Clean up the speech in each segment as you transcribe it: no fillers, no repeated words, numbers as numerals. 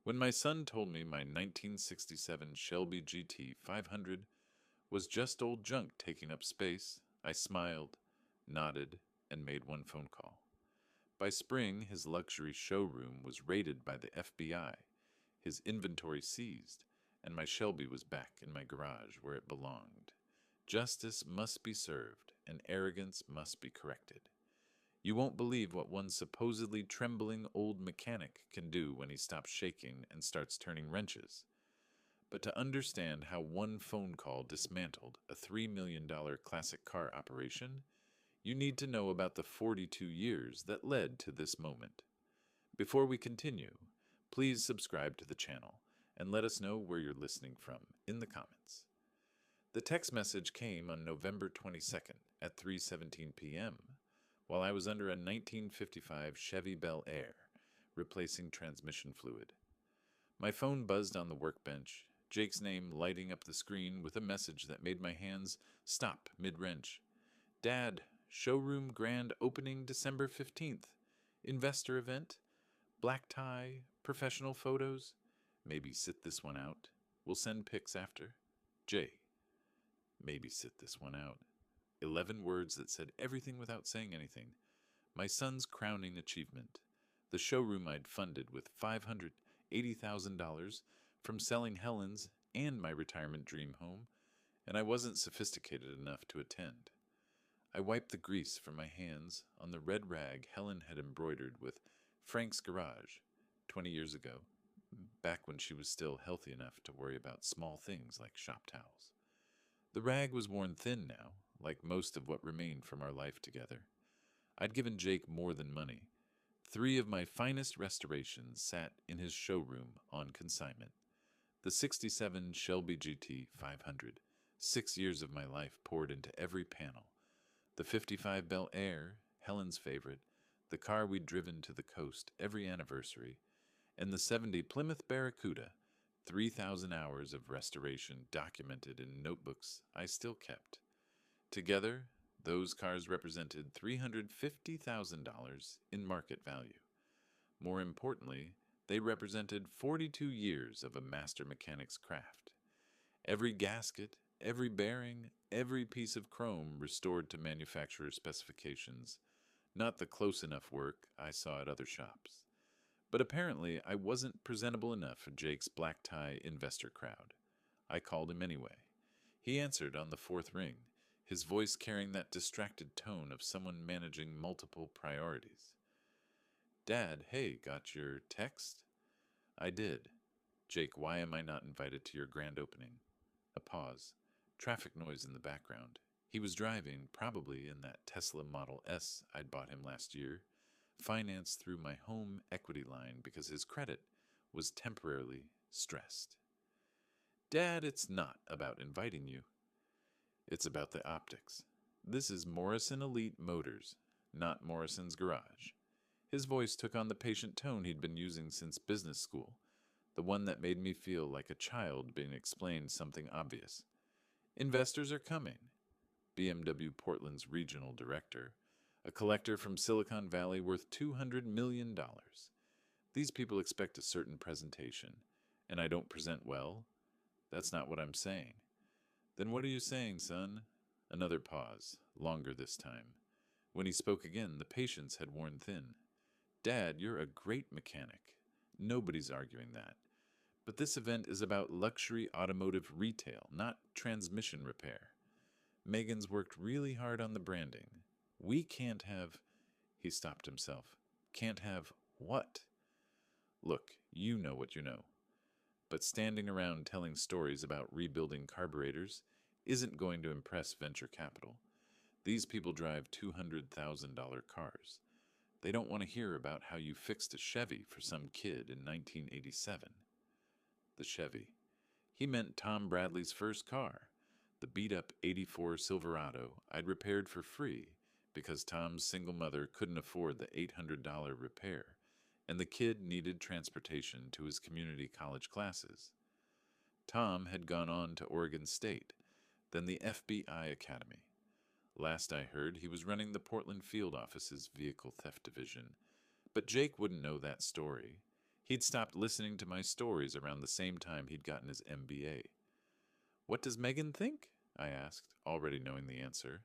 When my son told me my 1967 Shelby GT500 was just old junk taking up space, I smiled, nodded, and made one phone call. By spring, his luxury showroom was raided by the FBI, his inventory seized, and my Shelby was back in my garage where it belonged. Justice must be served, and arrogance must be corrected. You won't believe what one supposedly trembling old mechanic can do when he stops shaking and starts turning wrenches. But to understand how one phone call dismantled a $3 million classic car operation, you need to know about the 42 years that led to this moment. Before we continue, please subscribe to the channel and let us know where you're listening from in the comments. The text message came on November 22nd at 3:17 p.m. while I was under a 1955 Chevy Bel Air, replacing transmission fluid. My phone buzzed on the workbench, Jake's name lighting up the screen with a message that made my hands stop mid-wrench. Dad, showroom grand opening December 15th. Investor event, black tie, professional photos. Maybe sit this one out. We'll send pics after. Jay, maybe sit this one out. 11 words that said everything without saying anything. My son's crowning achievement. The showroom I'd funded with $580,000 from selling Helen's and my retirement dream home, and I wasn't sophisticated enough to attend. I wiped the grease from my hands on the red rag Helen had embroidered with Frank's Garage 20 years ago, back when she was still healthy enough to worry about small things like shop towels. The rag was worn thin now, like most of what remained from our life together. I'd given Jake more than money. 3 of my finest restorations sat in his showroom on consignment. The '67 Shelby GT500, 6 years of my life poured into every panel. The '55 Bel Air, Helen's favorite, the car we'd driven to the coast every anniversary, and the '70 Plymouth Barracuda, 3,000 hours of restoration documented in notebooks I still kept. Together, those cars represented $350,000 in market value. More importantly, they represented 42 years of a master mechanic's craft. Every gasket, every bearing, every piece of chrome restored to manufacturer specifications, not the close enough work I saw at other shops. But apparently I wasn't presentable enough for Jake's black tie investor crowd. I called him anyway. He answered on the 4th ring, his voice carrying that distracted tone of someone managing multiple priorities. Dad, hey, got your text? I did. Jake, why am I not invited to your grand opening? A pause. Traffic noise in the background. He was driving, probably in that Tesla Model S I'd bought him last year, financed through my home equity line because his credit was temporarily stressed. Dad, it's not about inviting you. It's about the optics. This is Morrison Elite Motors, not Morrison's Garage. His voice took on the patient tone he'd been using since business school, the one that made me feel like a child being explained something obvious. Investors are coming. BMW Portland's regional director, a collector from Silicon Valley worth $200 million. These people expect a certain presentation, and I don't present well? That's not what I'm saying. Then what are you saying, son? Another pause, longer this time. When he spoke again, the patience had worn thin. Dad, you're a great mechanic. Nobody's arguing that. But this event is about luxury automotive retail, not transmission repair. Megan's worked really hard on the branding. We can't have... He stopped himself. Can't have what? Look, you know what you know. But standing around telling stories about rebuilding carburetors isn't going to impress venture capital. These people drive $200,000 cars. They don't want to hear about how you fixed a Chevy for some kid in 1987. The Chevy. He meant Tom Bradley's first car, the beat-up '84 Silverado I'd repaired for free because Tom's single mother couldn't afford the $800 repair, and the kid needed transportation to his community college classes. Tom had gone on to Oregon State, then the FBI Academy. Last I heard, he was running the Portland field office's vehicle theft division. But Jake wouldn't know that story. He'd stopped listening to my stories around the same time he'd gotten his MBA. What does Megan think? I asked, already knowing the answer.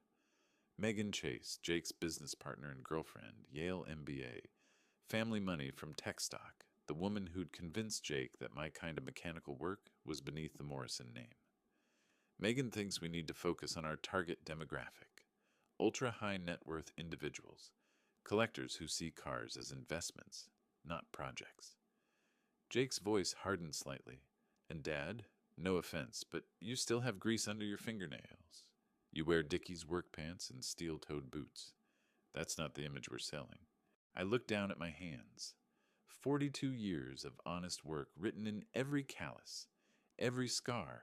Megan Chase, Jake's business partner and girlfriend, Yale MBA, family money from tech stock, the woman who'd convinced Jake that my kind of mechanical work was beneath the Morrison name. Megan thinks we need to focus on our target demographic, ultra-high net worth individuals, collectors who see cars as investments, not projects. Jake's voice hardened slightly. And Dad, no offense, but you still have grease under your fingernails. You wear Dickies work pants and steel-toed boots. That's not the image we're selling. I looked down at my hands. 42 years of honest work written in every callus, every scar,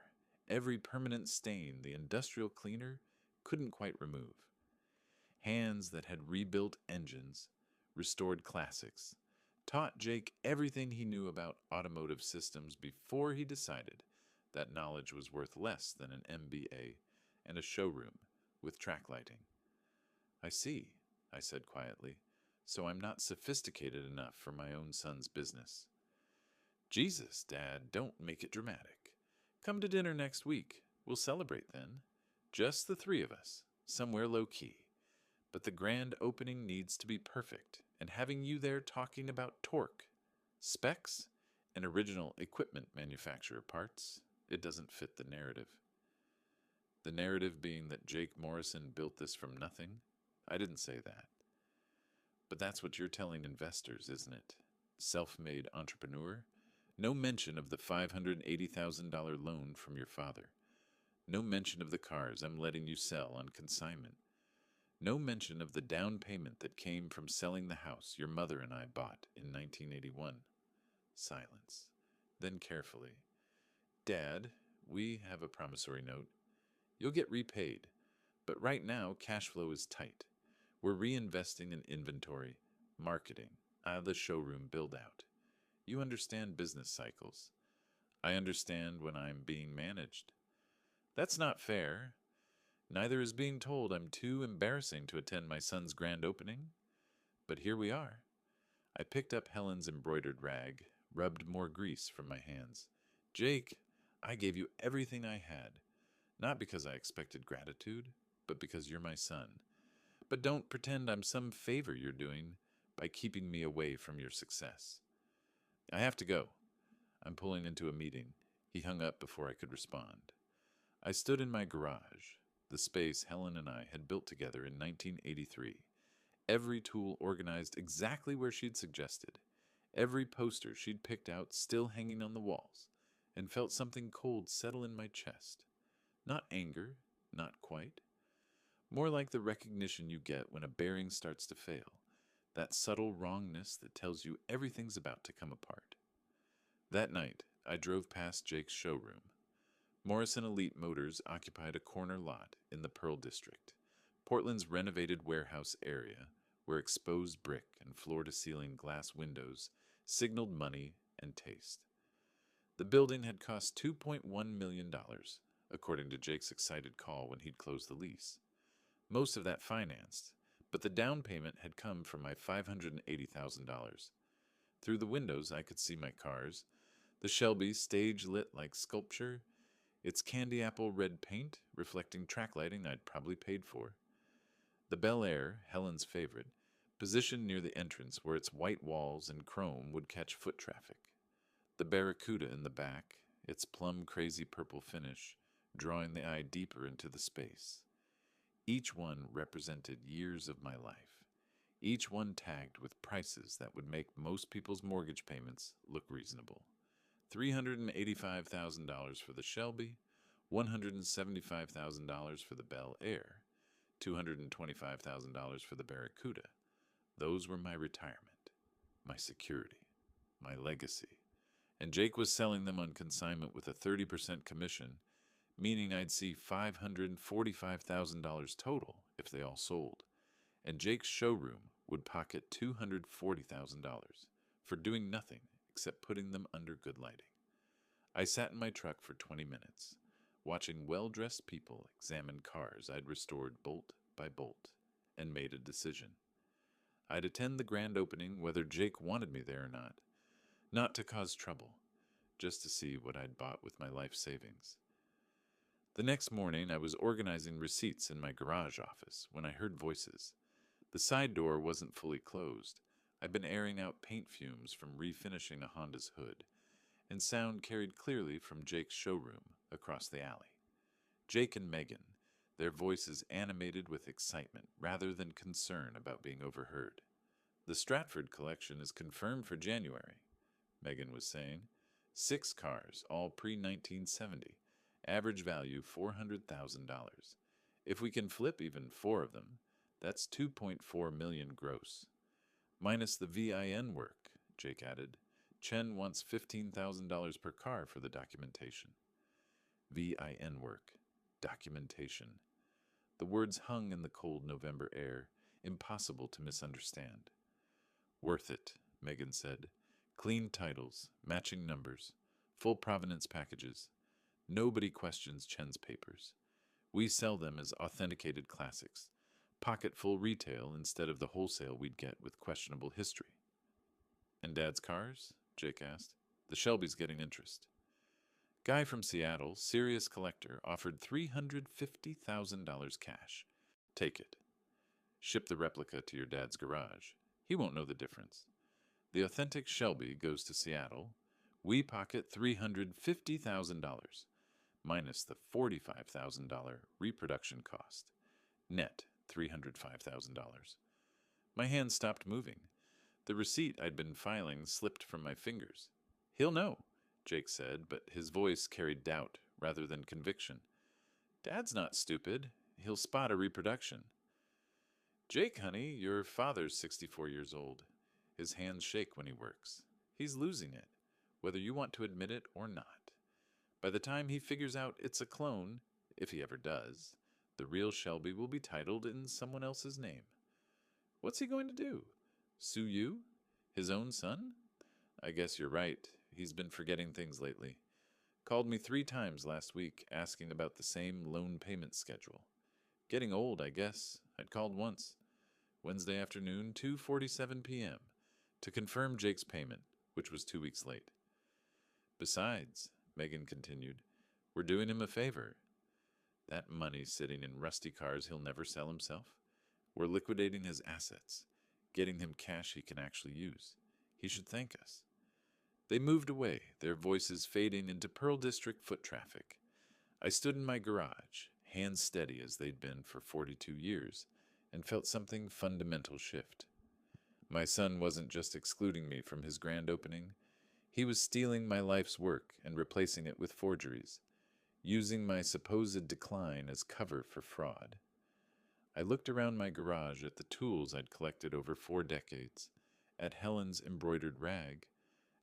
every permanent stain the industrial cleaner couldn't quite remove. Hands that had rebuilt engines, restored classics, taught Jake everything he knew about automotive systems before he decided that knowledge was worth less than an MBA and a showroom with track lighting. I see, I said quietly, so I'm not sophisticated enough for my own son's business. Jesus, Dad, don't make it dramatic. Come to dinner next week. We'll celebrate then. Just the three of us, somewhere low-key. But the grand opening needs to be perfect, and having you there talking about torque, specs, and original equipment manufacturer parts, it doesn't fit the narrative. The narrative being that Jake Morrison built this from nothing? I didn't say that. But that's what you're telling investors, isn't it? Self-made entrepreneur? No mention of the $580,000 loan from your father. No mention of the cars I'm letting you sell on consignment. No mention of the down payment that came from selling the house your mother and I bought in 1981. Silence. Then carefully. Dad, we have a promissory note. You'll get repaid, but right now cash flow is tight. We're reinvesting in inventory, marketing, the showroom build-out. You understand business cycles. I understand when I'm being managed. That's not fair. Neither is being told I'm too embarrassing to attend my son's grand opening. But here we are. I picked up Helen's embroidered rag, rubbed more grease from my hands. Jake, I gave you everything I had. Not because I expected gratitude, but because you're my son. But don't pretend I'm some favor you're doing by keeping me away from your success. I have to go. I'm pulling into a meeting. He hung up before I could respond. I stood in my garage, the space Helen and I had built together in 1983. Every tool organized exactly where she'd suggested. Every poster she'd picked out still hanging on the walls, and felt something cold settle in my chest. Not anger, not quite. More like the recognition you get when a bearing starts to fail. That subtle wrongness that tells you everything's about to come apart. That night, I drove past Jake's showroom. Morrison Elite Motors occupied a corner lot in the Pearl District, Portland's renovated warehouse area, where exposed brick and floor-to-ceiling glass windows signaled money and taste. The building had cost $2.1 million, according to Jake's excited call when he'd closed the lease. Most of that financed, but the down payment had come from my $580,000. Through the windows I could see my cars, the Shelby stage lit like sculpture, its candy apple red paint reflecting track lighting I'd probably paid for. The Bel Air, Helen's favorite, positioned near the entrance where its white walls and chrome would catch foot traffic. The Barracuda in the back, its plum-crazy purple finish, drawing the eye deeper into the space. Each one represented years of my life, each one tagged with prices that would make most people's mortgage payments look reasonable. $385,000 for the Shelby, $175,000 for the Bel Air, $225,000 for the Barracuda. Those were my retirement, my security, my legacy. And Jake was selling them on consignment with a 30% commission, meaning I'd see $545,000 total if they all sold. And Jake's showroom would pocket $240,000 for doing nothing except putting them under good lighting. I sat in my truck for 20 minutes, watching well-dressed people examine cars I'd restored bolt by bolt, and made a decision. I'd attend the grand opening whether Jake wanted me there or not. Not to cause trouble, just to see what I'd bought with my life savings. The next morning, I was organizing receipts in my garage office when I heard voices. The side door wasn't fully closed. I'd been airing out paint fumes from refinishing a Honda's hood, and sound carried clearly from Jake's showroom across the alley. Jake and Megan, their voices animated with excitement rather than concern about being overheard. The Stratford collection is confirmed for January, Megan was saying. 6 cars, all pre-1970. Average value $400,000. If we can flip even 4 of them, that's $2.4 million gross. Minus the VIN work, Jake added. Chen wants $15,000 per car for the documentation. VIN work. Documentation. The words hung in the cold November air, impossible to misunderstand. Worth it, Megan said. Clean titles, matching numbers, full provenance packages. Nobody questions Chen's papers. We sell them as authenticated classics, pocket-full retail instead of the wholesale we'd get with questionable history. And Dad's cars? Jake asked. The Shelby's getting interest. Guy from Seattle, serious collector, offered $350,000 cash. Take it. Ship the replica to your dad's garage. He won't know the difference. The authentic Shelby goes to Seattle. We pocket $350,000, minus the $45,000 reproduction cost. Net $305,000. My hand stopped moving. The receipt I'd been filing slipped from my fingers. He'll know, Jake said, but his voice carried doubt rather than conviction. Dad's not stupid. He'll spot a reproduction. Jake, honey, your father's 64 years old. His hands shake when he works. He's losing it, whether you want to admit it or not. By the time he figures out it's a clone, if he ever does, the real Shelby will be titled in someone else's name. What's he going to do? Sue you? His own son? I guess you're right. He's been forgetting things lately. Called me 3 times last week, asking about the same loan payment schedule. Getting old, I guess. I'd called once. Wednesday afternoon, 2:47 p.m., to confirm Jake's payment, which was 2 weeks late. Besides, Megan continued, we're doing him a favor. That money's sitting in rusty cars he'll never sell himself. We're liquidating his assets, getting him cash he can actually use. He should thank us. They moved away, their voices fading into Pearl District foot traffic. I stood in my garage, hands steady as they'd been for 42 years, and felt something fundamental shift. My son wasn't just excluding me from his grand opening. He was stealing my life's work and replacing it with forgeries, using my supposed decline as cover for fraud. I looked around my garage at the tools I'd collected over 4 decades, at Helen's embroidered rag,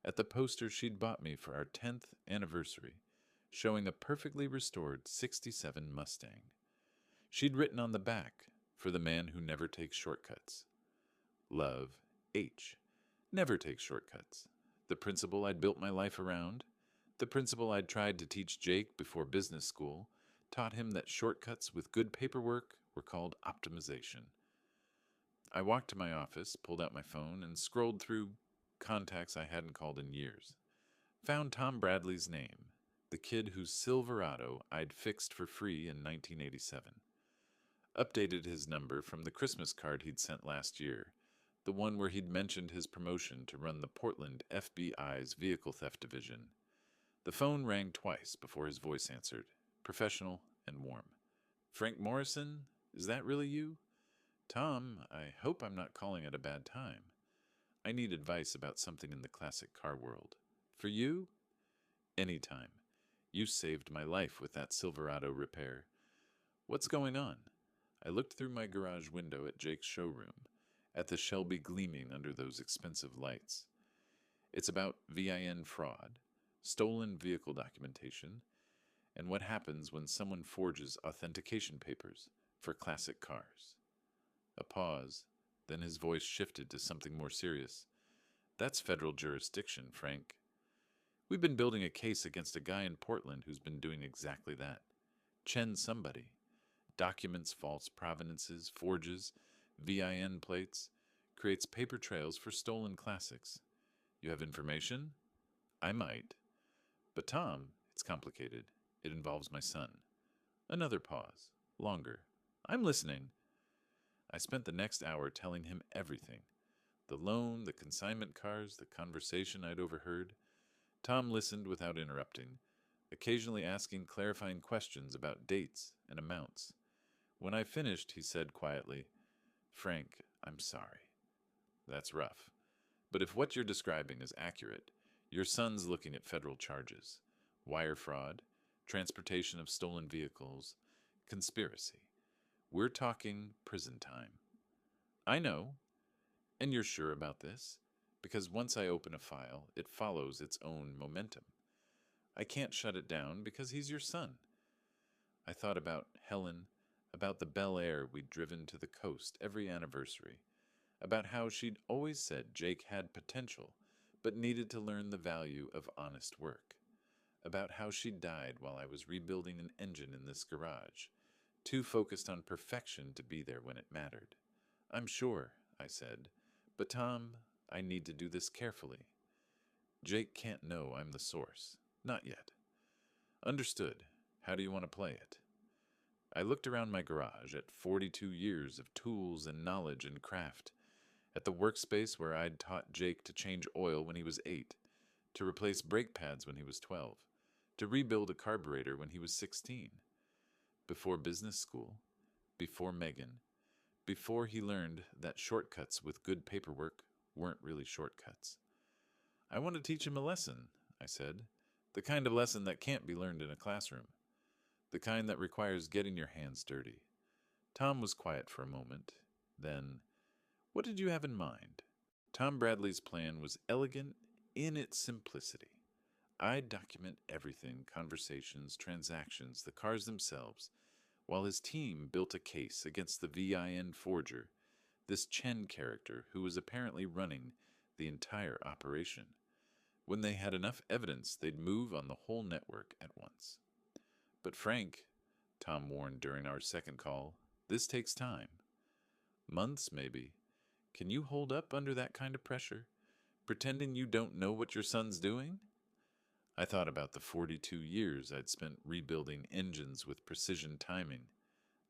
at the poster she'd bought me for our 10th anniversary, showing a perfectly restored '67 Mustang. She'd written on the back, for the man who never takes shortcuts. Love, H. Never takes shortcuts. The principle I'd built my life around, the principle I'd tried to teach Jake before business school, taught him that shortcuts with good paperwork were called optimization. I walked to my office, pulled out my phone, and scrolled through contacts I hadn't called in years. Found Tom Bradley's name, the kid whose Silverado I'd fixed for free in 1987. Updated his number from the Christmas card he'd sent last year, the one where he'd mentioned his promotion to run the Portland FBI's vehicle theft division. The phone rang twice before his voice answered, professional and warm. Frank Morrison, is that really you? Tom, I hope I'm not calling at a bad time. I need advice about something in the classic car world. For you? Anytime. You saved my life with that Silverado repair. What's going on? I looked through my garage window at Jake's showroom, at the Shelby gleaming under those expensive lights. It's about VIN fraud, stolen vehicle documentation, and what happens when someone forges authentication papers for classic cars. A pause, then his voice shifted to something more serious. That's federal jurisdiction, Frank. We've been building a case against a guy in Portland who's been doing exactly that. Chen somebody. Documents false provenances, forges, VIN plates, creates paper trails for stolen classics. You have information? I might. But Tom, it's complicated. It involves my son. Another pause. Longer. I'm listening. I spent the next hour telling him everything. The loan, the consignment cars, the conversation I'd overheard. Tom listened without interrupting, occasionally asking clarifying questions about dates and amounts. When I finished, he said quietly, "Frank, I'm sorry. That's rough. But if what you're describing is accurate, your son's looking at federal charges, wire fraud, transportation of stolen vehicles, conspiracy. We're talking prison time." I know. And you're sure about this? Because once I open a file, it follows its own momentum. I can't shut it down because he's your son. I thought about Helen, about the Bel Air we'd driven to the coast every anniversary, about how she'd always said Jake had potential, but needed to learn the value of honest work, about how she died while I was rebuilding an engine in this garage, too focused on perfection to be there when it mattered. I'm sure, I said, but Tom, I need to do this carefully. Jake can't know I'm the source. Not yet. Understood. How do you want to play it? I looked around my garage at 42 years of tools and knowledge and craft, at the workspace where I'd taught Jake to change oil when he was 8, to replace brake pads when he was 12, to rebuild a carburetor when he was 16. Before business school, before Megan, before he learned that shortcuts with good paperwork weren't really shortcuts. I want to teach him a lesson, I said, the kind of lesson that can't be learned in a classroom, the kind that requires getting your hands dirty. Tom was quiet for a moment. Then, what did you have in mind? Tom Bradley's plan was elegant in its simplicity. I'd document everything, conversations, transactions, the cars themselves, while his team built a case against the VIN forger, this Chen character who was apparently running the entire operation. When they had enough evidence, they'd move on the whole network at once. But Frank, Tom warned during our second call, this takes time. Months, maybe. Can you hold up under that kind of pressure? Pretending you don't know what your son's doing? I thought about the 42 years I'd spent rebuilding engines with precision timing.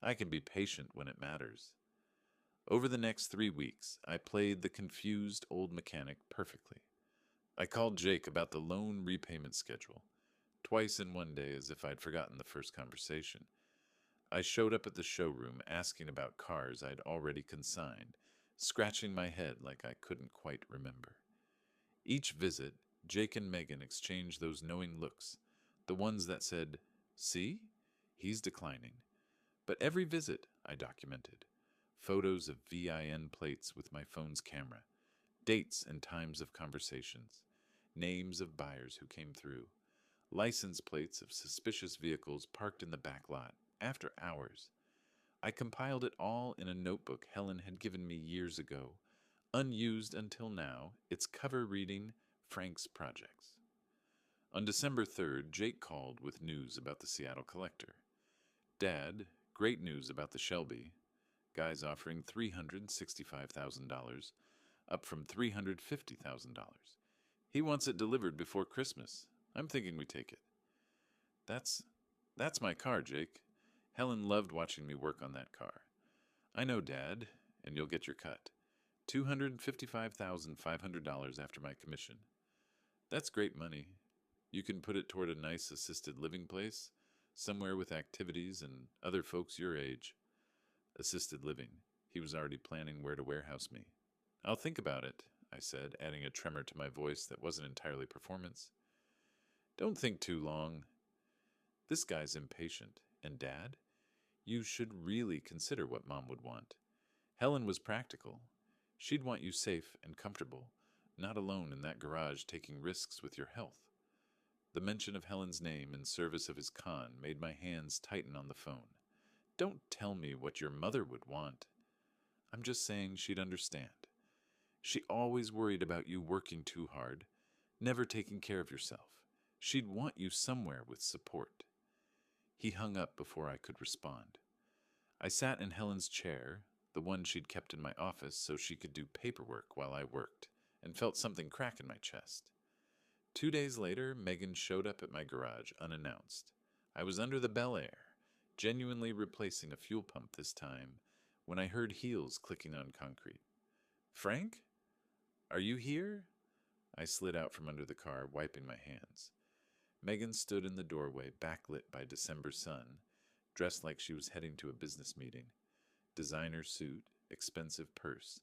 I can be patient when it matters. Over the next 3 weeks, I played the confused old mechanic perfectly. I called Jake about the loan repayment schedule, twice in one day as if I'd forgotten the first conversation. I showed up at the showroom asking about cars I'd already consigned, scratching my head like I couldn't quite remember. Each visit, Jake and Megan exchanged those knowing looks, the ones that said, "See? He's declining." But every visit, I documented. Photos of VIN plates with my phone's camera, dates and times of conversations, names of buyers who came through, license plates of suspicious vehicles parked in the back lot after hours. I compiled it all in a notebook Helen had given me years ago, unused until now, its cover reading, Frank's Projects. On December 3rd, Jake called with news about the Seattle Collector. Dad, great news about the Shelby. Guy's offering $365,000, up from $350,000. He wants it delivered before Christmas. I'm thinking we take it. That's my car, Jake. Helen loved watching me work on that car. I know, Dad, and you'll get your cut. $255,500 after my commission. That's great money. You can put it toward a nice assisted living place, somewhere with activities and other folks your age. Assisted living. He was already planning where to warehouse me. I'll think about it, I said, adding a tremor to my voice that wasn't entirely performance. Don't think too long. This guy's impatient. And Dad? You should really consider what Mom would want. Helen was practical. She'd want you safe and comfortable, not alone in that garage taking risks with your health. The mention of Helen's name in service of his con made my hands tighten on the phone. Don't tell me what your mother would want. I'm just saying she'd understand. She always worried about you working too hard, never taking care of yourself. She'd want you somewhere with support. He hung up before I could respond. I sat in Helen's chair, the one she'd kept in my office so she could do paperwork while I worked, and felt something crack in my chest. 2 days later, Megan showed up at my garage unannounced. I was under the Bel Air, genuinely replacing a fuel pump this time, when I heard heels clicking on concrete. Frank? Are you here? I slid out from under the car, wiping my hands. Megan stood in the doorway, backlit by December sun, dressed like she was heading to a business meeting. Designer suit, expensive purse,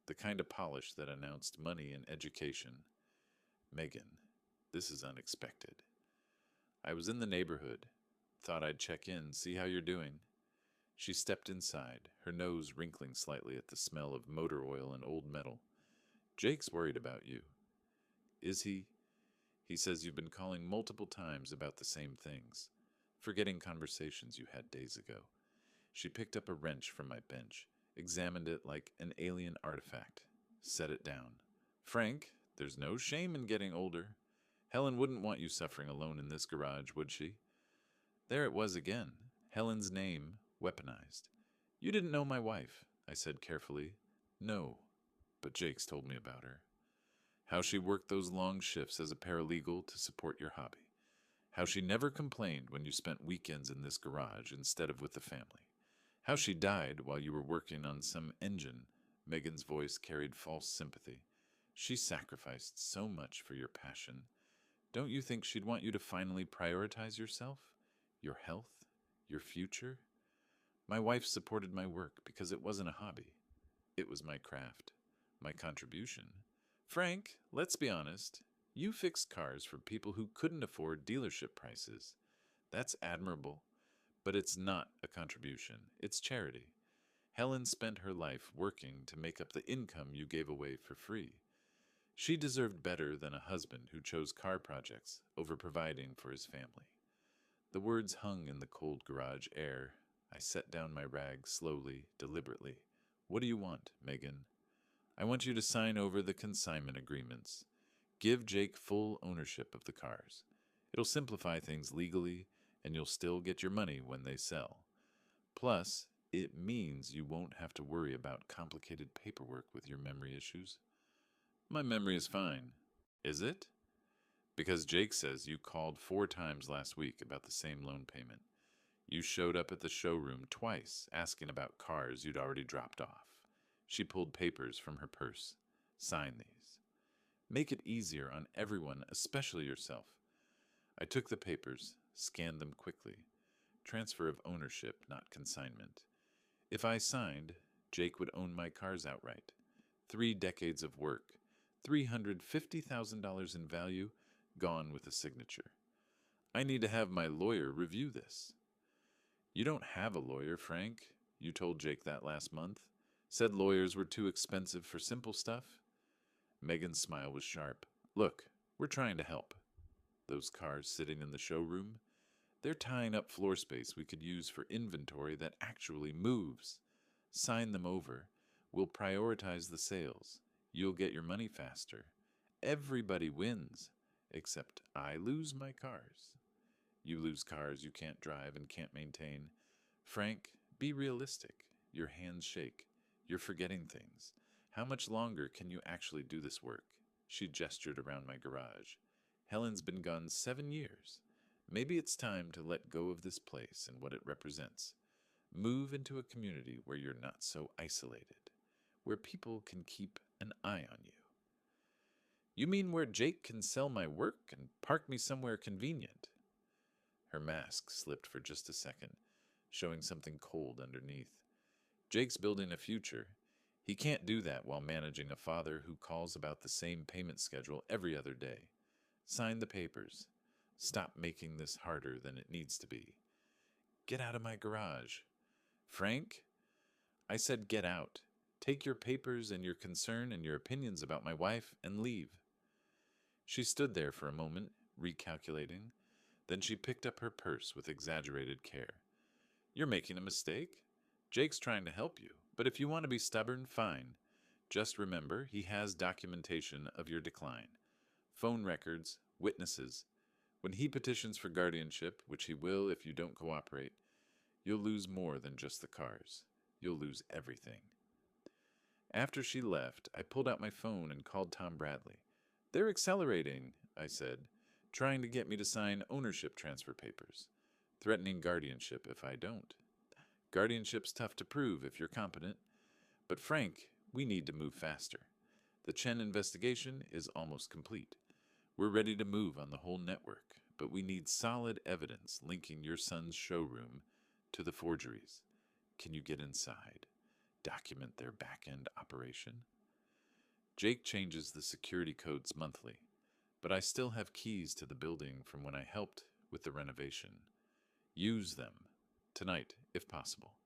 the kind of polish that announced money and education. Megan, this is unexpected. I was in the neighborhood. Thought I'd check in, see how you're doing. She stepped inside, her nose wrinkling slightly at the smell of motor oil and old metal. Jake's worried about you. Is he? He says you've been calling multiple times about the same things, forgetting conversations you had days ago. She picked up a wrench from my bench, examined it like an alien artifact, set it down. Frank, there's no shame in getting older. Helen wouldn't want you suffering alone in this garage, would she? There it was again, Helen's name weaponized. You didn't know my wife, I said carefully. No, but Jake's told me about her. How she worked those long shifts as a paralegal to support your hobby. How she never complained when you spent weekends in this garage instead of with the family. How she died while you were working on some engine. Megan's voice carried false sympathy. She sacrificed so much for your passion. Don't you think she'd want you to finally prioritize yourself? Your health? Your future? My wife supported my work because it wasn't a hobby. It was my craft, my contribution. Frank, let's be honest. You fixed cars for people who couldn't afford dealership prices. That's admirable, but it's not a contribution. It's charity. Helen spent her life working to make up the income you gave away for free. She deserved better than a husband who chose car projects over providing for his family. The words hung in the cold garage air. I set down my rag slowly, deliberately. What do you want, Megan? I want you to sign over the consignment agreements. Give Jake full ownership of the cars. It'll simplify things legally, and you'll still get your money when they sell. Plus, it means you won't have to worry about complicated paperwork with your memory issues. My memory is fine. Is it? Because Jake says you called 4 times last week about the same loan payment. You showed up at the showroom twice asking about cars you'd already dropped off. She pulled papers from her purse. Sign these. Make it easier on everyone, especially yourself. I took the papers, scanned them quickly. Transfer of ownership, not consignment. If I signed, Jake would own my cars outright. 3 decades of work, $350,000 in value, gone with a signature. I need to have my lawyer review this. You don't have a lawyer, Frank. You told Jake that last month. Said lawyers were too expensive for simple stuff. Megan's smile was sharp. Look, we're trying to help. Those cars sitting in the showroom, they're tying up floor space we could use for inventory that actually moves. Sign them over. We'll prioritize the sales. You'll get your money faster. Everybody wins, except I lose my cars. You lose cars you can't drive and can't maintain. Frank, be realistic. Your hands shake. You're forgetting things. How much longer can you actually do this work? She gestured around my garage. Helen's been gone 7 years. Maybe it's time to let go of this place and what it represents. Move into a community where you're not so isolated, where people can keep an eye on you. You mean where Jake can sell my work and park me somewhere convenient? Her mask slipped for just a second, showing something cold underneath. Jake's building a future. He can't do that while managing a father who calls about the same payment schedule every other day. Sign the papers. Stop making this harder than it needs to be. Get out of my garage. Frank? I said get out. Take your papers and your concern and your opinions about my wife and leave. She stood there for a moment, recalculating. Then she picked up her purse with exaggerated care. You're making a mistake. Jake's trying to help you, but if you want to be stubborn, fine. Just remember, he has documentation of your decline. Phone records, witnesses. When he petitions for guardianship, which he will if you don't cooperate, you'll lose more than just the cars. You'll lose everything. After she left, I pulled out my phone and called Tom Bradley. "They're accelerating," I said, "trying to get me to sign ownership transfer papers, threatening guardianship if I don't. Guardianship's tough to prove if you're competent, but Frank, we need to move faster. The Chen investigation is almost complete. We're ready to move on the whole network, but we need solid evidence linking your son's showroom to the forgeries. Can you get inside? Document their back-end operation?" Jake changes the security codes monthly, but I still have keys to the building from when I helped with the renovation. Use them. Tonight, if possible.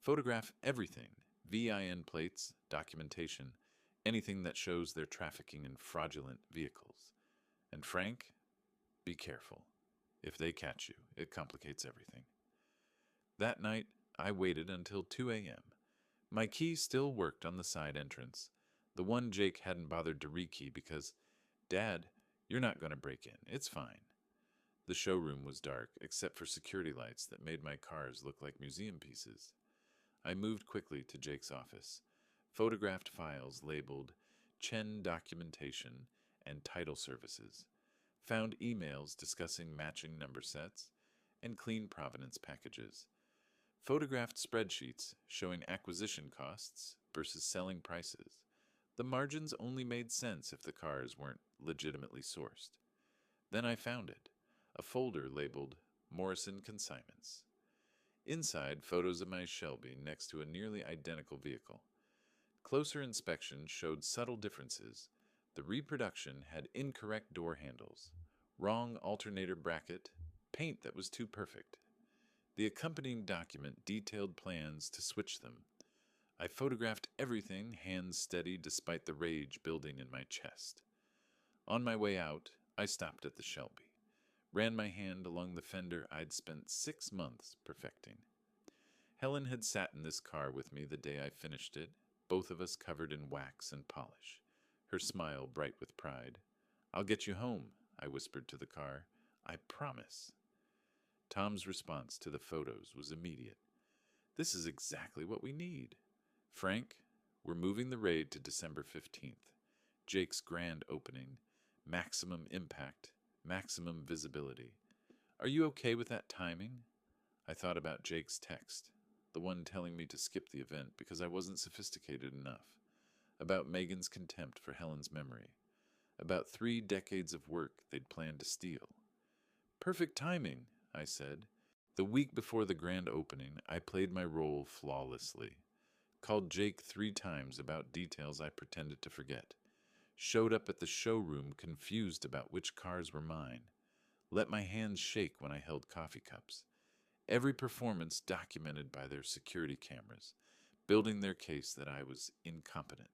Photograph everything. VIN plates, documentation, anything that shows they're trafficking in fraudulent vehicles. And Frank, be careful. If they catch you, it complicates everything. That night, I waited until 2 a.m. My key still worked on the side entrance, the one Jake hadn't bothered to rekey because, "Dad, you're not going to break in. It's fine." The showroom was dark, except for security lights that made my cars look like museum pieces. I moved quickly to Jake's office, photographed files labeled Chen Documentation and Title Services, found emails discussing matching number sets and clean provenance packages, photographed spreadsheets showing acquisition costs versus selling prices. The margins only made sense if the cars weren't legitimately sourced. Then I found it, a folder labeled Morrison Consignments. Inside, photos of my Shelby next to a nearly identical vehicle. Closer inspection showed subtle differences. The reproduction had incorrect door handles, wrong alternator bracket, paint that was too perfect. The accompanying document detailed plans to switch them. I photographed everything, hands steady despite the rage building in my chest. On my way out, I stopped at the Shelby. Ran my hand along the fender I'd spent 6 months perfecting. Helen had sat in this car with me the day I finished it, both of us covered in wax and polish, her smile bright with pride. "I'll get you home," I whispered to the car. "I promise." Tom's response to the photos was immediate. "This is exactly what we need. Frank, we're moving the raid to December 15th. Jake's grand opening, maximum impact, maximum visibility. Are you okay with that timing?" I thought about Jake's text, the one telling me to skip the event because I wasn't sophisticated enough, about Megan's contempt for Helen's memory, about 3 decades of work they'd planned to steal. "Perfect timing," I said. The week before the grand opening, I played my role flawlessly. Called Jake 3 times about details I pretended to forget. Showed up at the showroom confused about which cars were mine. Let my hands shake when I held coffee cups. Every performance documented by their security cameras, building their case that I was incompetent.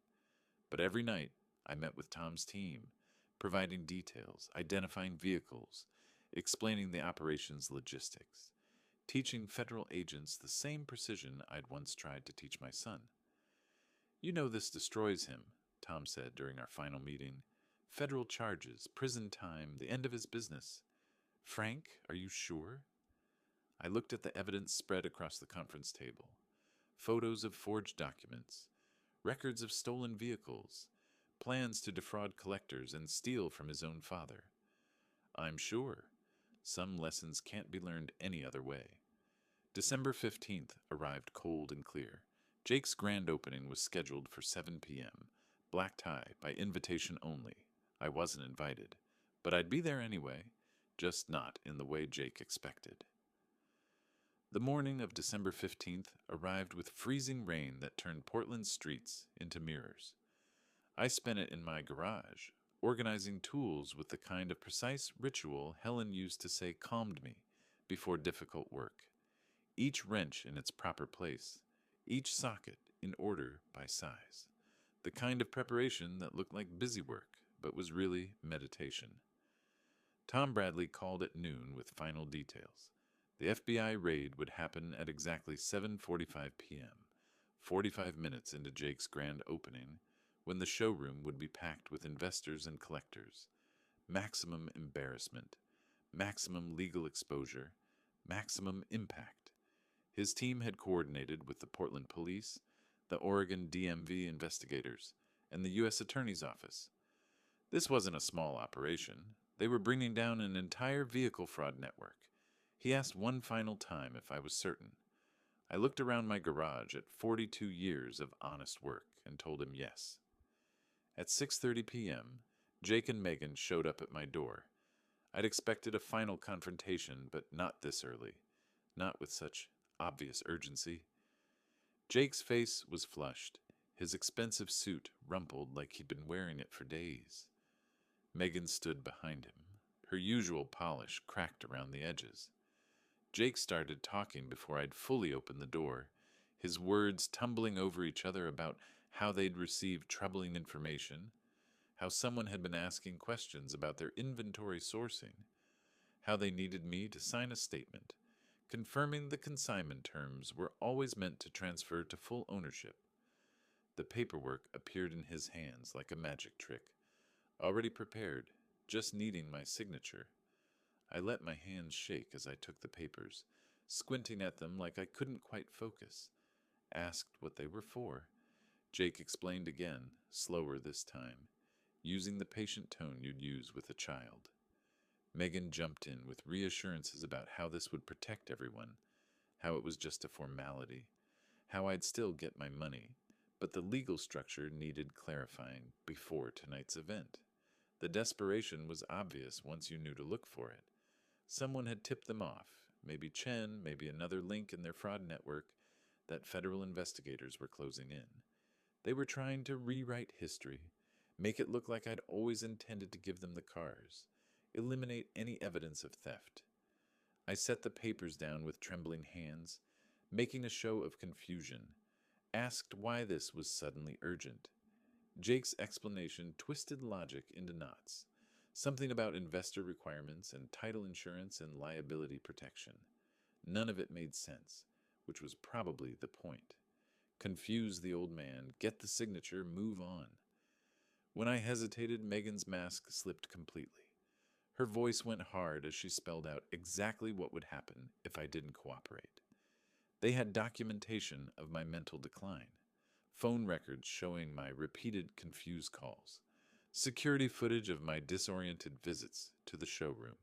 But every night, I met with Tom's team, providing details, identifying vehicles, explaining the operation's logistics, teaching federal agents the same precision I'd once tried to teach my son. "You know this destroys him," Tom said during our final meeting. "Federal charges, prison time, the end of his business." "Frank, are you sure?" I looked at the evidence spread across the conference table. Photos of forged documents, records of stolen vehicles, plans to defraud collectors and steal from his own father. "I'm sure. Some lessons can't be learned any other way." December 15th arrived cold and clear. Jake's grand opening was scheduled for 7 p.m., black tie, by invitation only. I wasn't invited, but I'd be there anyway, just not in the way Jake expected. The morning of December 15th arrived with freezing rain that turned Portland's streets into mirrors. I spent it in my garage, organizing tools with the kind of precise ritual Helen used to say calmed me before difficult work. Each wrench in its proper place, each socket in order by size. The kind of preparation that looked like busy work, but was really meditation. Tom Bradley called at noon with final details. The FBI raid would happen at exactly 7:45 p.m., 45 minutes into Jake's grand opening, when the showroom would be packed with investors and collectors. Maximum embarrassment, maximum legal exposure, maximum impact. His team had coordinated with the Portland police, the Oregon DMV investigators, and the U.S. Attorney's Office. This wasn't a small operation. They were bringing down an entire vehicle fraud network. He asked one final time if I was certain. I looked around my garage at 42 years of honest work and told him yes. At 6:30 p.m., Jake and Megan showed up at my door. I'd expected a final confrontation, but not this early, not with such obvious urgency. Jake's face was flushed, his expensive suit rumpled like he'd been wearing it for days. Megan stood behind him, her usual polish cracked around the edges. Jake started talking before I'd fully opened the door, his words tumbling over each other about how they'd received troubling information, how someone had been asking questions about their inventory sourcing, how they needed me to sign a statement, confirming the consignment terms were always meant to transfer to full ownership. The paperwork appeared in his hands like a magic trick, already prepared, just needing my signature. I let my hands shake as I took the papers, squinting at them like I couldn't quite focus. Asked what they were for. Jake explained again, slower this time, using the patient tone you'd use with a child. Megan jumped in with reassurances about how this would protect everyone, how it was just a formality, how I'd still get my money, but the legal structure needed clarifying before tonight's event. The desperation was obvious once you knew to look for it. Someone had tipped them off, maybe Chen, maybe another link in their fraud network, that federal investigators were closing in. They were trying to rewrite history, make it look like I'd always intended to give them the cars, eliminate any evidence of theft. I set the papers down with trembling hands, making a show of confusion, asked why this was suddenly urgent. Jake's explanation twisted logic into knots. Something about investor requirements and title insurance and liability protection. None of it made sense, which was probably the point. Confuse the old man, get the signature, move on. When I hesitated, Megan's mask slipped completely. Her voice went hard as she spelled out exactly what would happen if I didn't cooperate. They had documentation of my mental decline, phone records showing my repeated confused calls, security footage of my disoriented visits to the showroom,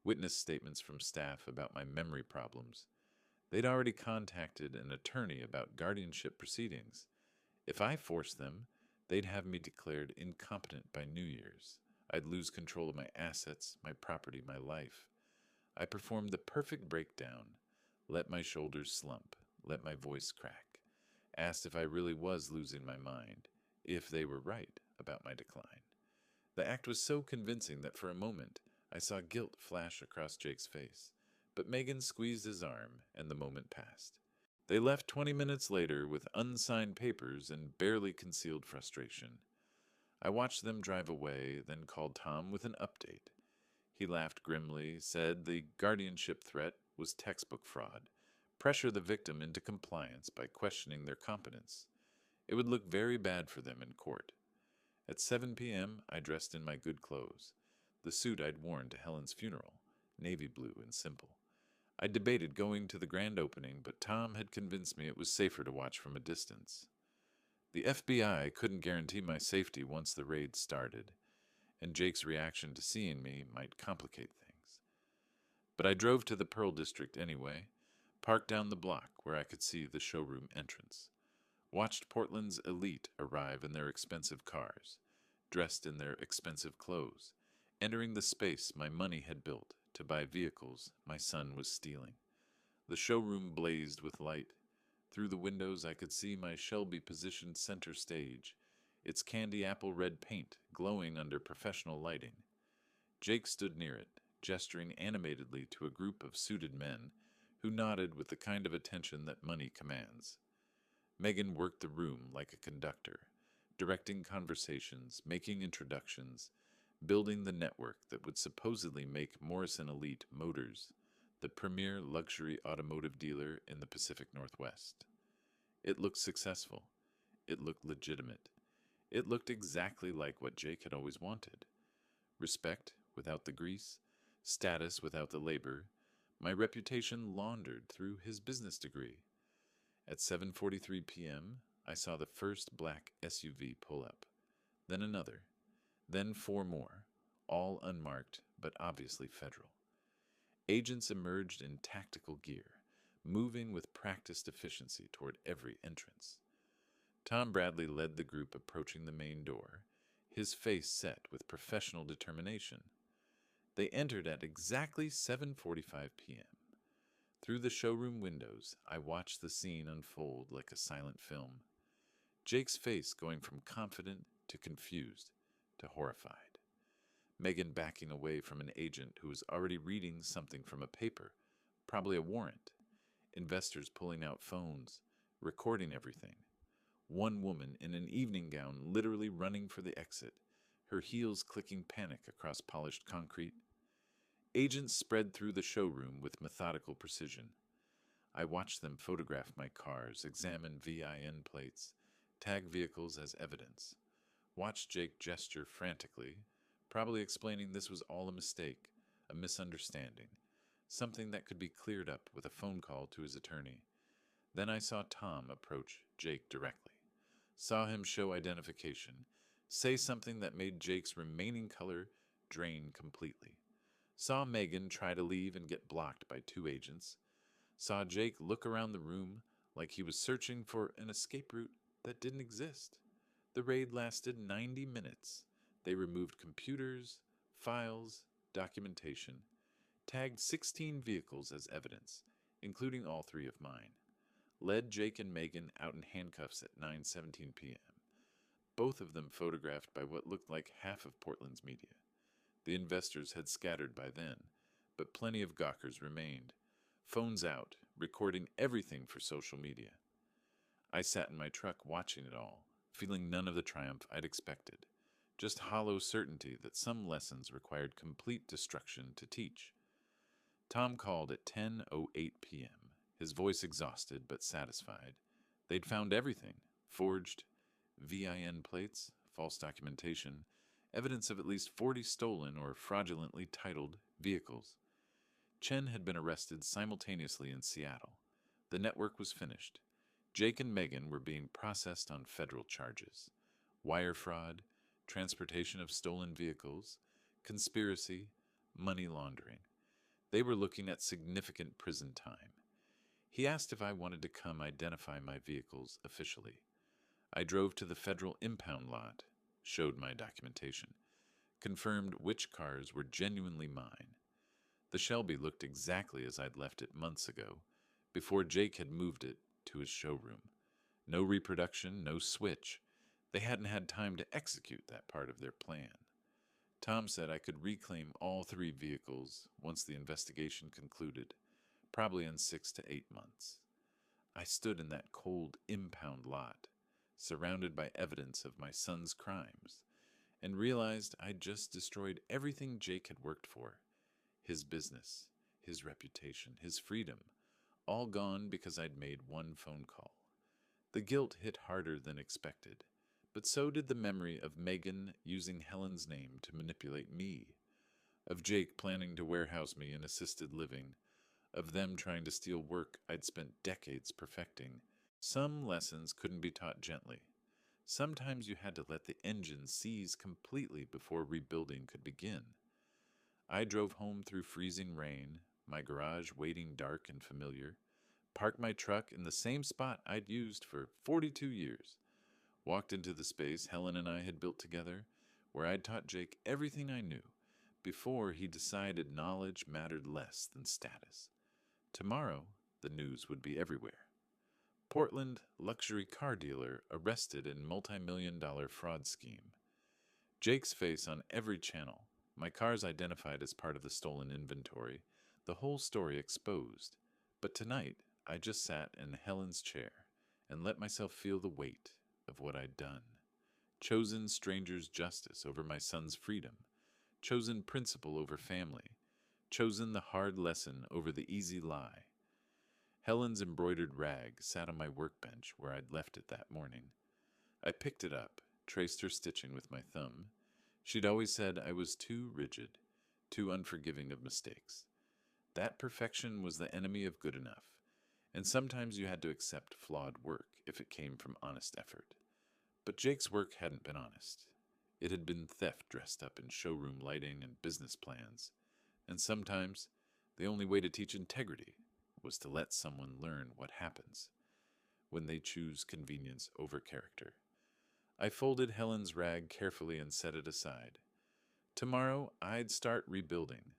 witness statements from staff about my memory problems. They'd already contacted an attorney about guardianship proceedings. If I forced them, they'd have me declared incompetent by New Year's. I'd lose control of my assets, my property, my life. I performed the perfect breakdown, let my shoulders slump, let my voice crack, asked if I really was losing my mind, if they were right about my decline. The act was so convincing that for a moment I saw guilt flash across Jake's face, but Megan squeezed his arm and the moment passed. They left 20 minutes later with unsigned papers and barely concealed frustration. I watched them drive away, then called Tom with an update. He laughed grimly, said the guardianship threat was textbook fraud, pressure the victim into compliance by questioning their competence. It would look very bad for them in court. At 7 p.m., I dressed in my good clothes, the suit I'd worn to Helen's funeral, navy blue and simple. I debated going to the grand opening, but Tom had convinced me it was safer to watch from a distance. The FBI couldn't guarantee my safety once the raid started, and Jake's reaction to seeing me might complicate things. But I drove to the Pearl District anyway, parked down the block where I could see the showroom entrance, watched Portland's elite arrive in their expensive cars, dressed in their expensive clothes, entering the space my money had built to buy vehicles my son was stealing. The showroom blazed with light. Through the windows I could see my Shelby positioned center stage, its candy apple red paint glowing under professional lighting. Jake stood near it, gesturing animatedly to a group of suited men who nodded with the kind of attention that money commands. Megan worked the room like a conductor, directing conversations, making introductions, building the network that would supposedly make Morrison Elite Motors the premier luxury automotive dealer in the Pacific Northwest. It looked successful. It looked legitimate. It looked exactly like what Jake had always wanted. Respect without the grease, status without the labor, my reputation laundered through his business degree. At 7:43 p.m., I saw the first black SUV pull up, then another, then four more, all unmarked but obviously federal. Agents emerged in tactical gear, moving with practiced efficiency toward every entrance. Tom Bradley led the group approaching the main door, his face set with professional determination. They entered at exactly 7:45 p.m. Through the showroom windows, I watched the scene unfold like a silent film. Jake's face going from confident to confused to horrified. Megan backing away from an agent who was already reading something from a paper, probably a warrant. Investors pulling out phones, recording everything. One woman in an evening gown literally running for the exit, her heels clicking panic across polished concrete. Agents spread through the showroom with methodical precision. I watched them photograph my cars, examine VIN plates, tag vehicles as evidence. Watched Jake gesture frantically, probably explaining this was all a mistake, a misunderstanding, something that could be cleared up with a phone call to his attorney. Then I saw Tom approach Jake directly. Saw him show identification, say something that made Jake's remaining color drain completely. Saw Megan try to leave and get blocked by two agents. Saw Jake look around the room like he was searching for an escape route that didn't exist. The raid lasted 90 minutes. They removed computers, files, documentation, tagged 16 vehicles as evidence, including all three of mine. Led Jake and Megan out in handcuffs at 9:17 p.m., both of them photographed by what looked like half of Portland's media. The investors had scattered by then, but plenty of gawkers remained, phones out, recording everything for social media. I sat in my truck watching it all, feeling none of the triumph I'd expected, just hollow certainty that some lessons required complete destruction to teach. Tom called at 10:08 p.m., his voice exhausted but satisfied. They'd found everything: forged VIN plates, false documentation, evidence of at least 40 stolen or fraudulently titled vehicles. Chen had been arrested simultaneously in Seattle. The network was finished. Jake and Megan were being processed on federal charges: wire fraud, transportation of stolen vehicles, conspiracy, money laundering. They were looking at significant prison time. He asked if I wanted to come identify my vehicles officially. I drove to the federal impound lot, showed my documentation, confirmed which cars were genuinely mine. The Shelby looked exactly as I'd left it months ago, before Jake had moved it to his showroom. No reproduction, no switch. They hadn't had time to execute that part of their plan. Tom said I could reclaim all three vehicles once the investigation concluded, probably in 6 to 8 months. I stood in that cold impound lot, surrounded by evidence of my son's crimes, and realized I'd just destroyed everything Jake had worked for. His business, his reputation, his freedom, all gone because I'd made one phone call. The guilt hit harder than expected, but so did the memory of Megan using Helen's name to manipulate me, of Jake planning to warehouse me in assisted living, of them trying to steal work I'd spent decades perfecting. Some lessons couldn't be taught gently. Sometimes you had to let the engine seize completely before rebuilding could begin. I drove home through freezing rain, my garage waiting dark and familiar, parked my truck in the same spot I'd used for 42 years, walked into the space Helen and I had built together, where I'd taught Jake everything I knew, before he decided knowledge mattered less than status. Tomorrow, the news would be everywhere. Portland luxury car dealer arrested in multi-million-dollar fraud scheme. Jake's face on every channel, my cars identified as part of the stolen inventory, the whole story exposed. But tonight, I just sat in Helen's chair and let myself feel the weight of what I'd done. Chosen stranger's justice over my son's freedom. Chosen principle over family. Chosen the hard lesson over the easy lie. Helen's embroidered rag sat on my workbench where I'd left it that morning. I picked it up, traced her stitching with my thumb. She'd always said I was too rigid, too unforgiving of mistakes. That perfection was the enemy of good enough, and sometimes you had to accept flawed work if it came from honest effort. But Jake's work hadn't been honest. It had been theft dressed up in showroom lighting and business plans, and sometimes the only way to teach integrity was to let someone learn what happens when they choose convenience over character. I folded Helen's rag carefully and set it aside. Tomorrow I'd start rebuilding.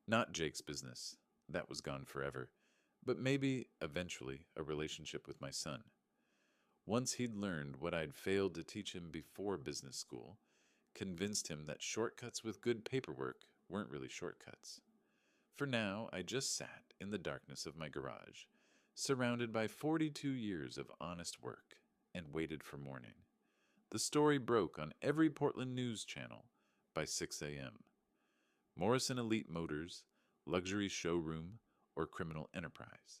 Not Jake's business, that was gone forever, but maybe, eventually, a relationship with my son. Once he'd learned what I'd failed to teach him before business school, convinced him that shortcuts with good paperwork weren't really shortcuts. For now, I just sat in the darkness of my garage, surrounded by 42 years of honest work, and waited for morning. The story broke on every Portland news channel by 6 a.m. Morrison Elite Motors, luxury showroom, or criminal enterprise.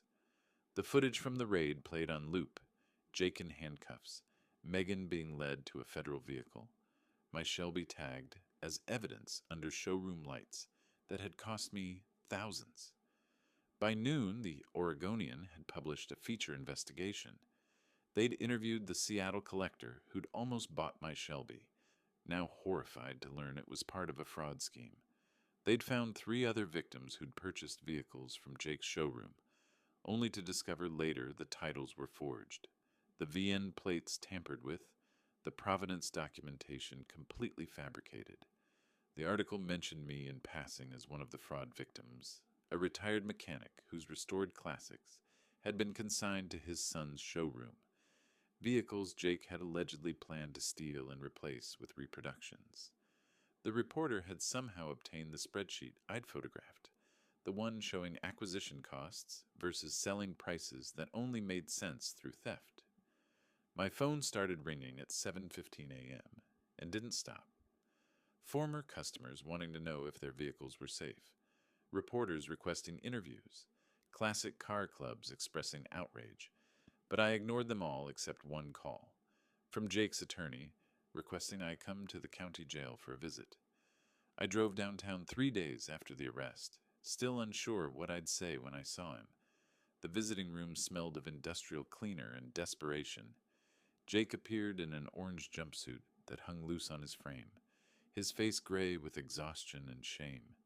The footage from the raid played on loop, Jake in handcuffs, Megan being led to a federal vehicle, my Shelby tagged as evidence under showroom lights that had cost me thousands. By noon, the Oregonian had published a feature investigation. They'd interviewed the Seattle collector who'd almost bought my Shelby, now horrified to learn it was part of a fraud scheme. They'd found 3 other victims who'd purchased vehicles from Jake's showroom, only to discover later the titles were forged, the VN plates tampered with, the provenance documentation completely fabricated. The article mentioned me in passing as one of the fraud victims, a retired mechanic whose restored classics had been consigned to his son's showroom, vehicles Jake had allegedly planned to steal and replace with reproductions. The reporter had somehow obtained the spreadsheet I'd photographed, the one showing acquisition costs versus selling prices that only made sense through theft. My phone started ringing at 7:15 a.m. and didn't stop. Former customers wanting to know if their vehicles were safe, reporters requesting interviews, classic car clubs expressing outrage, but I ignored them all except one call, from Jake's attorney, requesting I come to the county jail for a visit. I drove downtown 3 days after the arrest, still unsure what I'd say when I saw him. The visiting room smelled of industrial cleaner and desperation. Jake appeared in an orange jumpsuit that hung loose on his frame, his face gray with exhaustion and shame.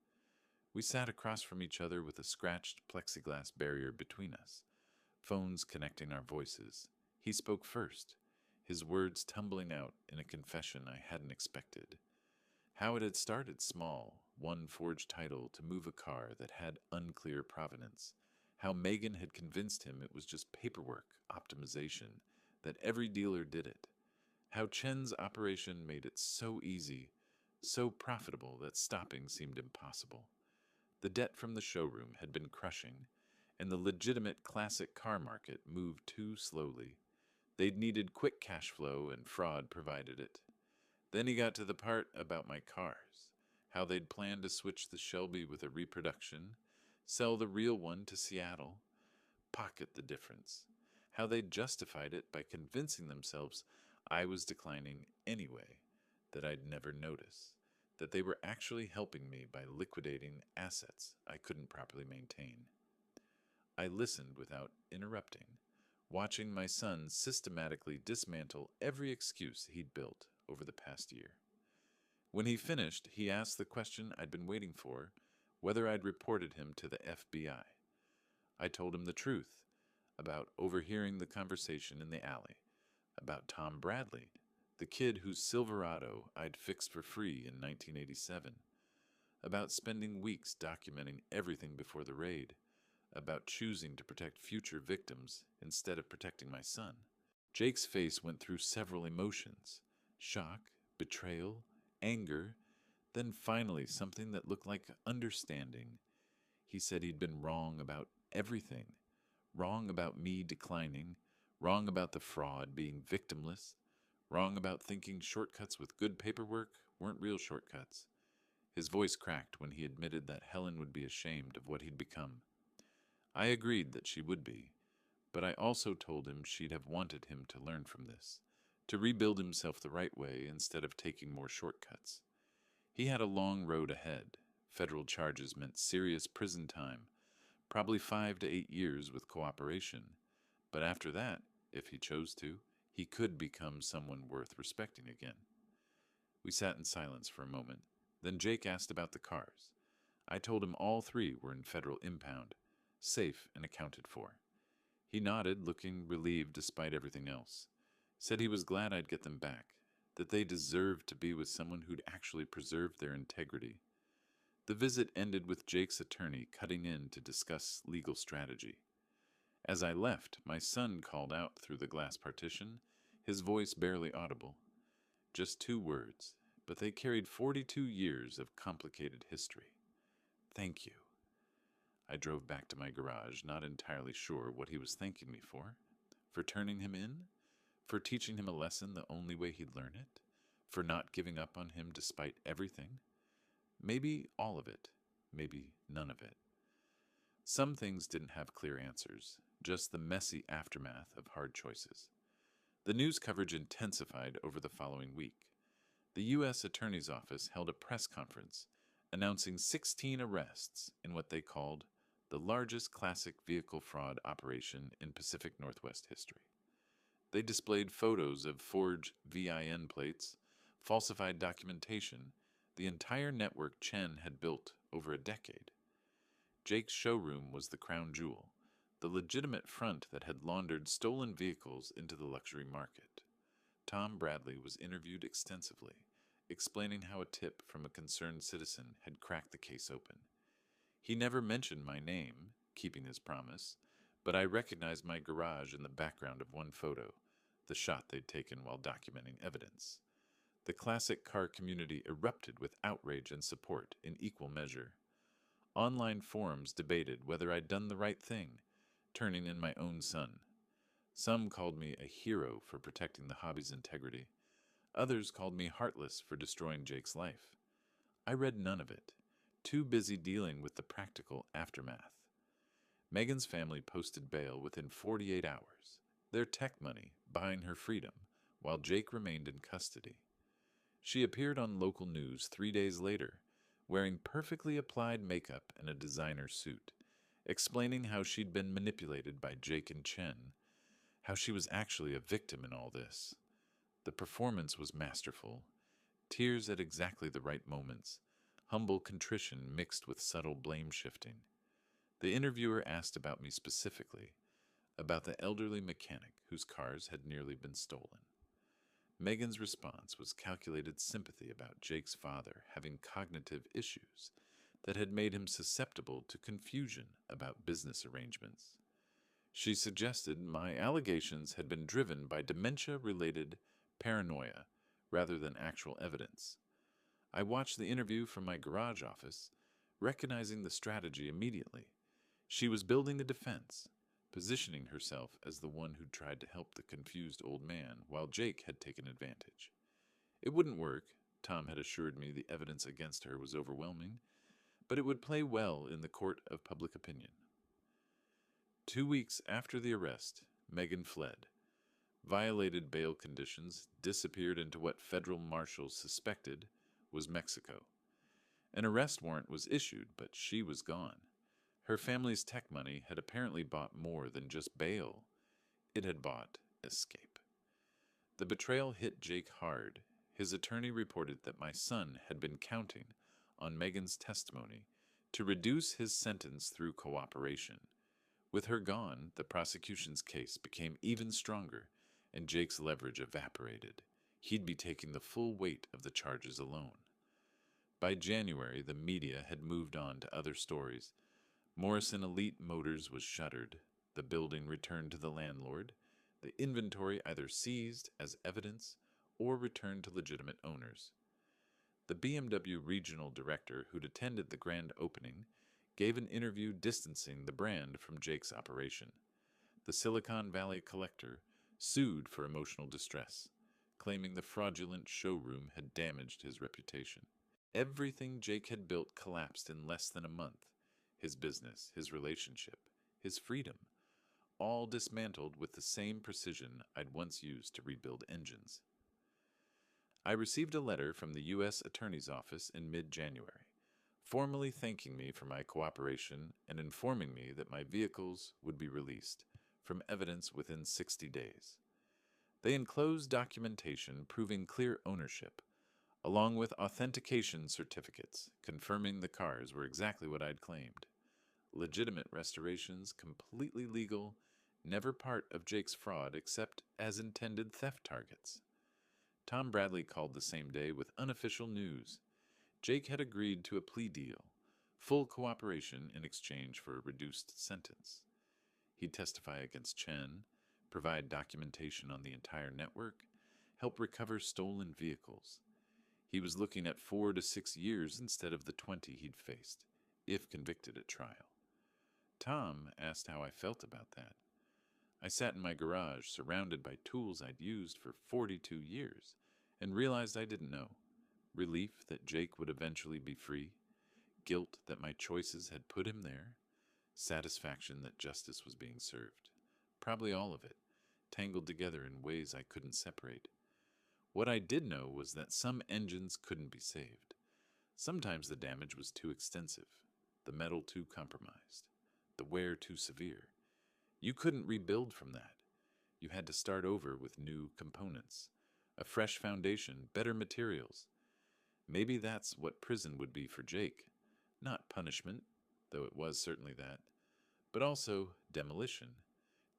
We sat across from each other with a scratched plexiglass barrier between us, phones connecting our voices. He spoke first, his words tumbling out in a confession I hadn't expected. How it had started small, one forged title to move a car that had unclear provenance. How Megan had convinced him it was just paperwork, optimization, that every dealer did it. How Chen's operation made it so easy, so profitable that stopping seemed impossible. The debt from the showroom had been crushing, and the legitimate classic car market moved too slowly. They'd needed quick cash flow, and fraud provided it. Then he got to the part about my cars, how they'd planned to switch the Shelby with a reproduction, sell the real one to Seattle, pocket the difference, how they'd justified it by convincing themselves I was declining anyway, that I'd never notice, that they were actually helping me by liquidating assets I couldn't properly maintain. I listened without interrupting, watching my son systematically dismantle every excuse he'd built over the past year. When he finished, he asked the question I'd been waiting for, whether I'd reported him to the FBI. I told him the truth, about overhearing the conversation in the alley, about Tom Bradley, the kid whose Silverado I'd fixed for free in 1987, about spending weeks documenting everything before the raid, about choosing to protect future victims instead of protecting my son. Jake's face went through several emotions: shock, betrayal, anger, then finally something that looked like understanding. He said he'd been wrong about everything. Wrong about me declining, wrong about the fraud being victimless, wrong about thinking shortcuts with good paperwork weren't real shortcuts. His voice cracked when he admitted that Helen would be ashamed of what he'd become. I agreed that she would be, but I also told him she'd have wanted him to learn from this, to rebuild himself the right way instead of taking more shortcuts. He had a long road ahead. Federal charges meant serious prison time, probably 5 to 8 years with cooperation, but after that, if he chose to, he could become someone worth respecting again. We sat in silence for a moment. Then Jake asked about the cars. I told him all three were in federal impound, safe and accounted for. He nodded, looking relieved despite everything else. Said he was glad I'd get them back, that they deserved to be with someone who'd actually preserved their integrity. The visit ended with Jake's attorney cutting in to discuss legal strategy. As I left, my son called out through the glass partition, his voice barely audible. Just 2 words, but they carried 42 years of complicated history. Thank you. I drove back to my garage, not entirely sure what he was thanking me for. For turning him in? For teaching him a lesson the only way he'd learn it? For not giving up on him despite everything? Maybe all of it. Maybe none of it. Some things didn't have clear answers, just the messy aftermath of hard choices. The news coverage intensified over the following week. The U.S. Attorney's Office held a press conference announcing 16 arrests in what they called the largest classic vehicle fraud operation in Pacific Northwest history. They displayed photos of forged VIN plates, falsified documentation, the entire network Chen had built over a decade. Jake's showroom was the crown jewel, the legitimate front that had laundered stolen vehicles into the luxury market. Tom Bradley was interviewed extensively, explaining how a tip from a concerned citizen had cracked the case open. He never mentioned my name, keeping his promise, but I recognized my garage in the background of one photo, the shot they'd taken while documenting evidence. The classic car community erupted with outrage and support in equal measure. Online forums debated whether I'd done the right thing, turning in my own son. Some called me a hero for protecting the hobby's integrity. Others called me heartless for destroying Jake's life. I read none of it, too busy dealing with the practical aftermath. Megan's family posted bail within 48 hours, their tech money buying her freedom, while Jake remained in custody. She appeared on local news 3 days later, wearing perfectly applied makeup and a designer suit, explaining how she'd been manipulated by Jake and Chen, how she was actually a victim in all this. The performance was masterful, tears at exactly the right moments, humble contrition mixed with subtle blame shifting. The interviewer asked about me specifically, about the elderly mechanic whose cars had nearly been stolen. Megan's response was calculated sympathy about Jake's father having cognitive issues that had made him susceptible to confusion about business arrangements. She suggested my allegations had been driven by dementia-related paranoia rather than actual evidence. I watched the interview from my garage office, recognizing the strategy immediately. She was building a defense, positioning herself as the one who tried to help the confused old man while Jake had taken advantage. It wouldn't work. Tom had assured me the evidence against her was overwhelming, but it would play well in the court of public opinion. 2 weeks after the arrest, Megan fled, violated bail conditions, disappeared into what federal marshals suspected was Mexico. An arrest warrant was issued, but she was gone. Her family's tech money had apparently bought more than just bail. It had bought escape. The betrayal hit Jake hard. His attorney reported that my son had been counting on Megan's testimony to reduce his sentence through cooperation. With her gone, the prosecution's case became even stronger, and Jake's leverage evaporated. He'd be taking the full weight of the charges alone. By January, the media had moved on to other stories. Morrison Elite Motors was shuttered, the building returned to the landlord, the inventory either seized as evidence or returned to legitimate owners. The BMW regional director who'd attended the grand opening gave an interview distancing the brand from Jake's operation. The Silicon Valley collector sued for emotional distress, claiming the fraudulent showroom had damaged his reputation. Everything Jake had built collapsed in less than a month. His business, his relationship, his freedom, all dismantled with the same precision I'd once used to rebuild engines. I received a letter from the U.S. Attorney's Office in mid-January, formally thanking me for my cooperation and informing me that my vehicles would be released, from evidence within 60 days. They enclosed documentation proving clear ownership, along with authentication certificates confirming the cars were exactly what I'd claimed. Legitimate restorations, completely legal, never part of Jake's fraud except as intended theft targets. Tom Bradley called the same day with unofficial news. Jake had agreed to a plea deal, full cooperation in exchange for a reduced sentence. He'd testify against Chen, provide documentation on the entire network, help recover stolen vehicles. He was looking at 4 to 6 years instead of the 20 he'd faced, if convicted at trial. Tom asked how I felt about that. I sat in my garage, surrounded by tools I'd used for 42 years, and realized I didn't know. Relief that Jake would eventually be free, guilt that my choices had put him there, satisfaction that justice was being served. Probably all of it, tangled together in ways I couldn't separate. What I did know was that some engines couldn't be saved. Sometimes the damage was too extensive, the metal too compromised, the wear too severe. You couldn't rebuild from that. You had to start over with new components, a fresh foundation, better materials. Maybe that's what prison would be for Jake. Not punishment, though it was certainly that, but also demolition,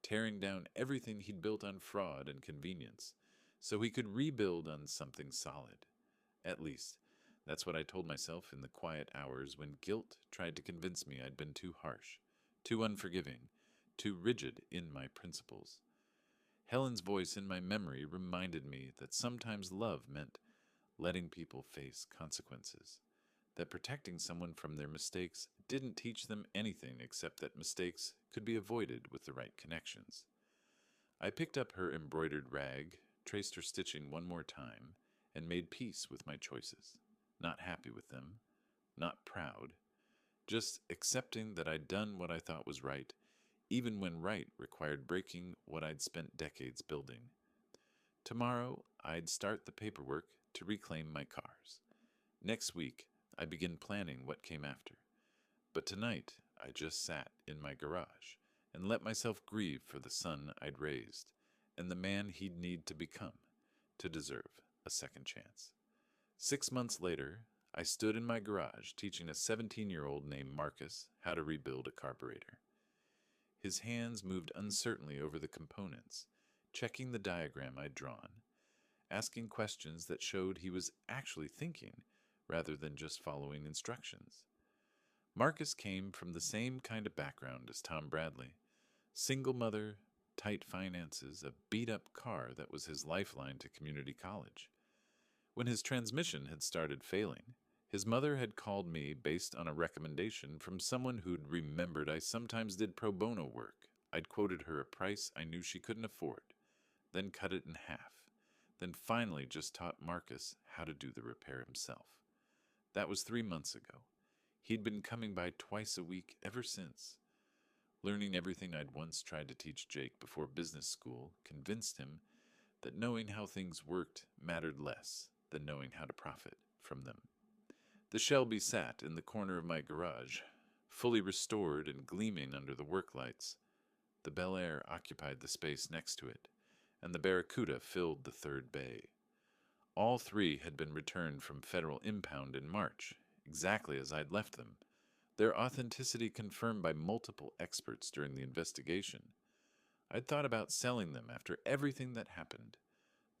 tearing down everything he'd built on fraud and convenience, so he could rebuild on something solid. At least, that's what I told myself in the quiet hours when guilt tried to convince me I'd been too harsh, too unforgiving, too rigid in my principles. Helen's voice in my memory reminded me that sometimes love meant letting people face consequences, that protecting someone from their mistakes didn't teach them anything except that mistakes could be avoided with the right connections. I picked up her embroidered rag, traced her stitching one more time, and made peace with my choices. Not happy with them, not proud, just accepting that I'd done what I thought was right, even when right required breaking what I'd spent decades building. Tomorrow, I'd start the paperwork to reclaim my cars. Next week, I begin planning what came after. But tonight, I just sat in my garage and let myself grieve for the son I'd raised and the man he'd need to become to deserve a second chance. 6 months later, I stood in my garage teaching a 17-year-old named Marcus how to rebuild a carburetor. His hands moved uncertainly over the components, checking the diagram I'd drawn, asking questions that showed he was actually thinking rather than just following instructions. Marcus came from the same kind of background as Tom Bradley. Single mother, tight finances, a beat-up car that was his lifeline to community college. When his transmission had started failing, his mother had called me based on a recommendation from someone who'd remembered I sometimes did pro bono work. I'd quoted her a price I knew she couldn't afford, then cut it in half, then finally just taught Marcus how to do the repair himself. That was 3 months ago. He'd been coming by twice a week ever since. Learning everything I'd once tried to teach Jake before business school convinced him that knowing how things worked mattered less than knowing how to profit from them. The Shelby sat in the corner of my garage, fully restored and gleaming under the work lights. The Bel Air occupied the space next to it, and the Barracuda filled the third bay. All three had been returned from federal impound in March, exactly as I'd left them, their authenticity confirmed by multiple experts during the investigation. I'd thought about selling them after everything that happened.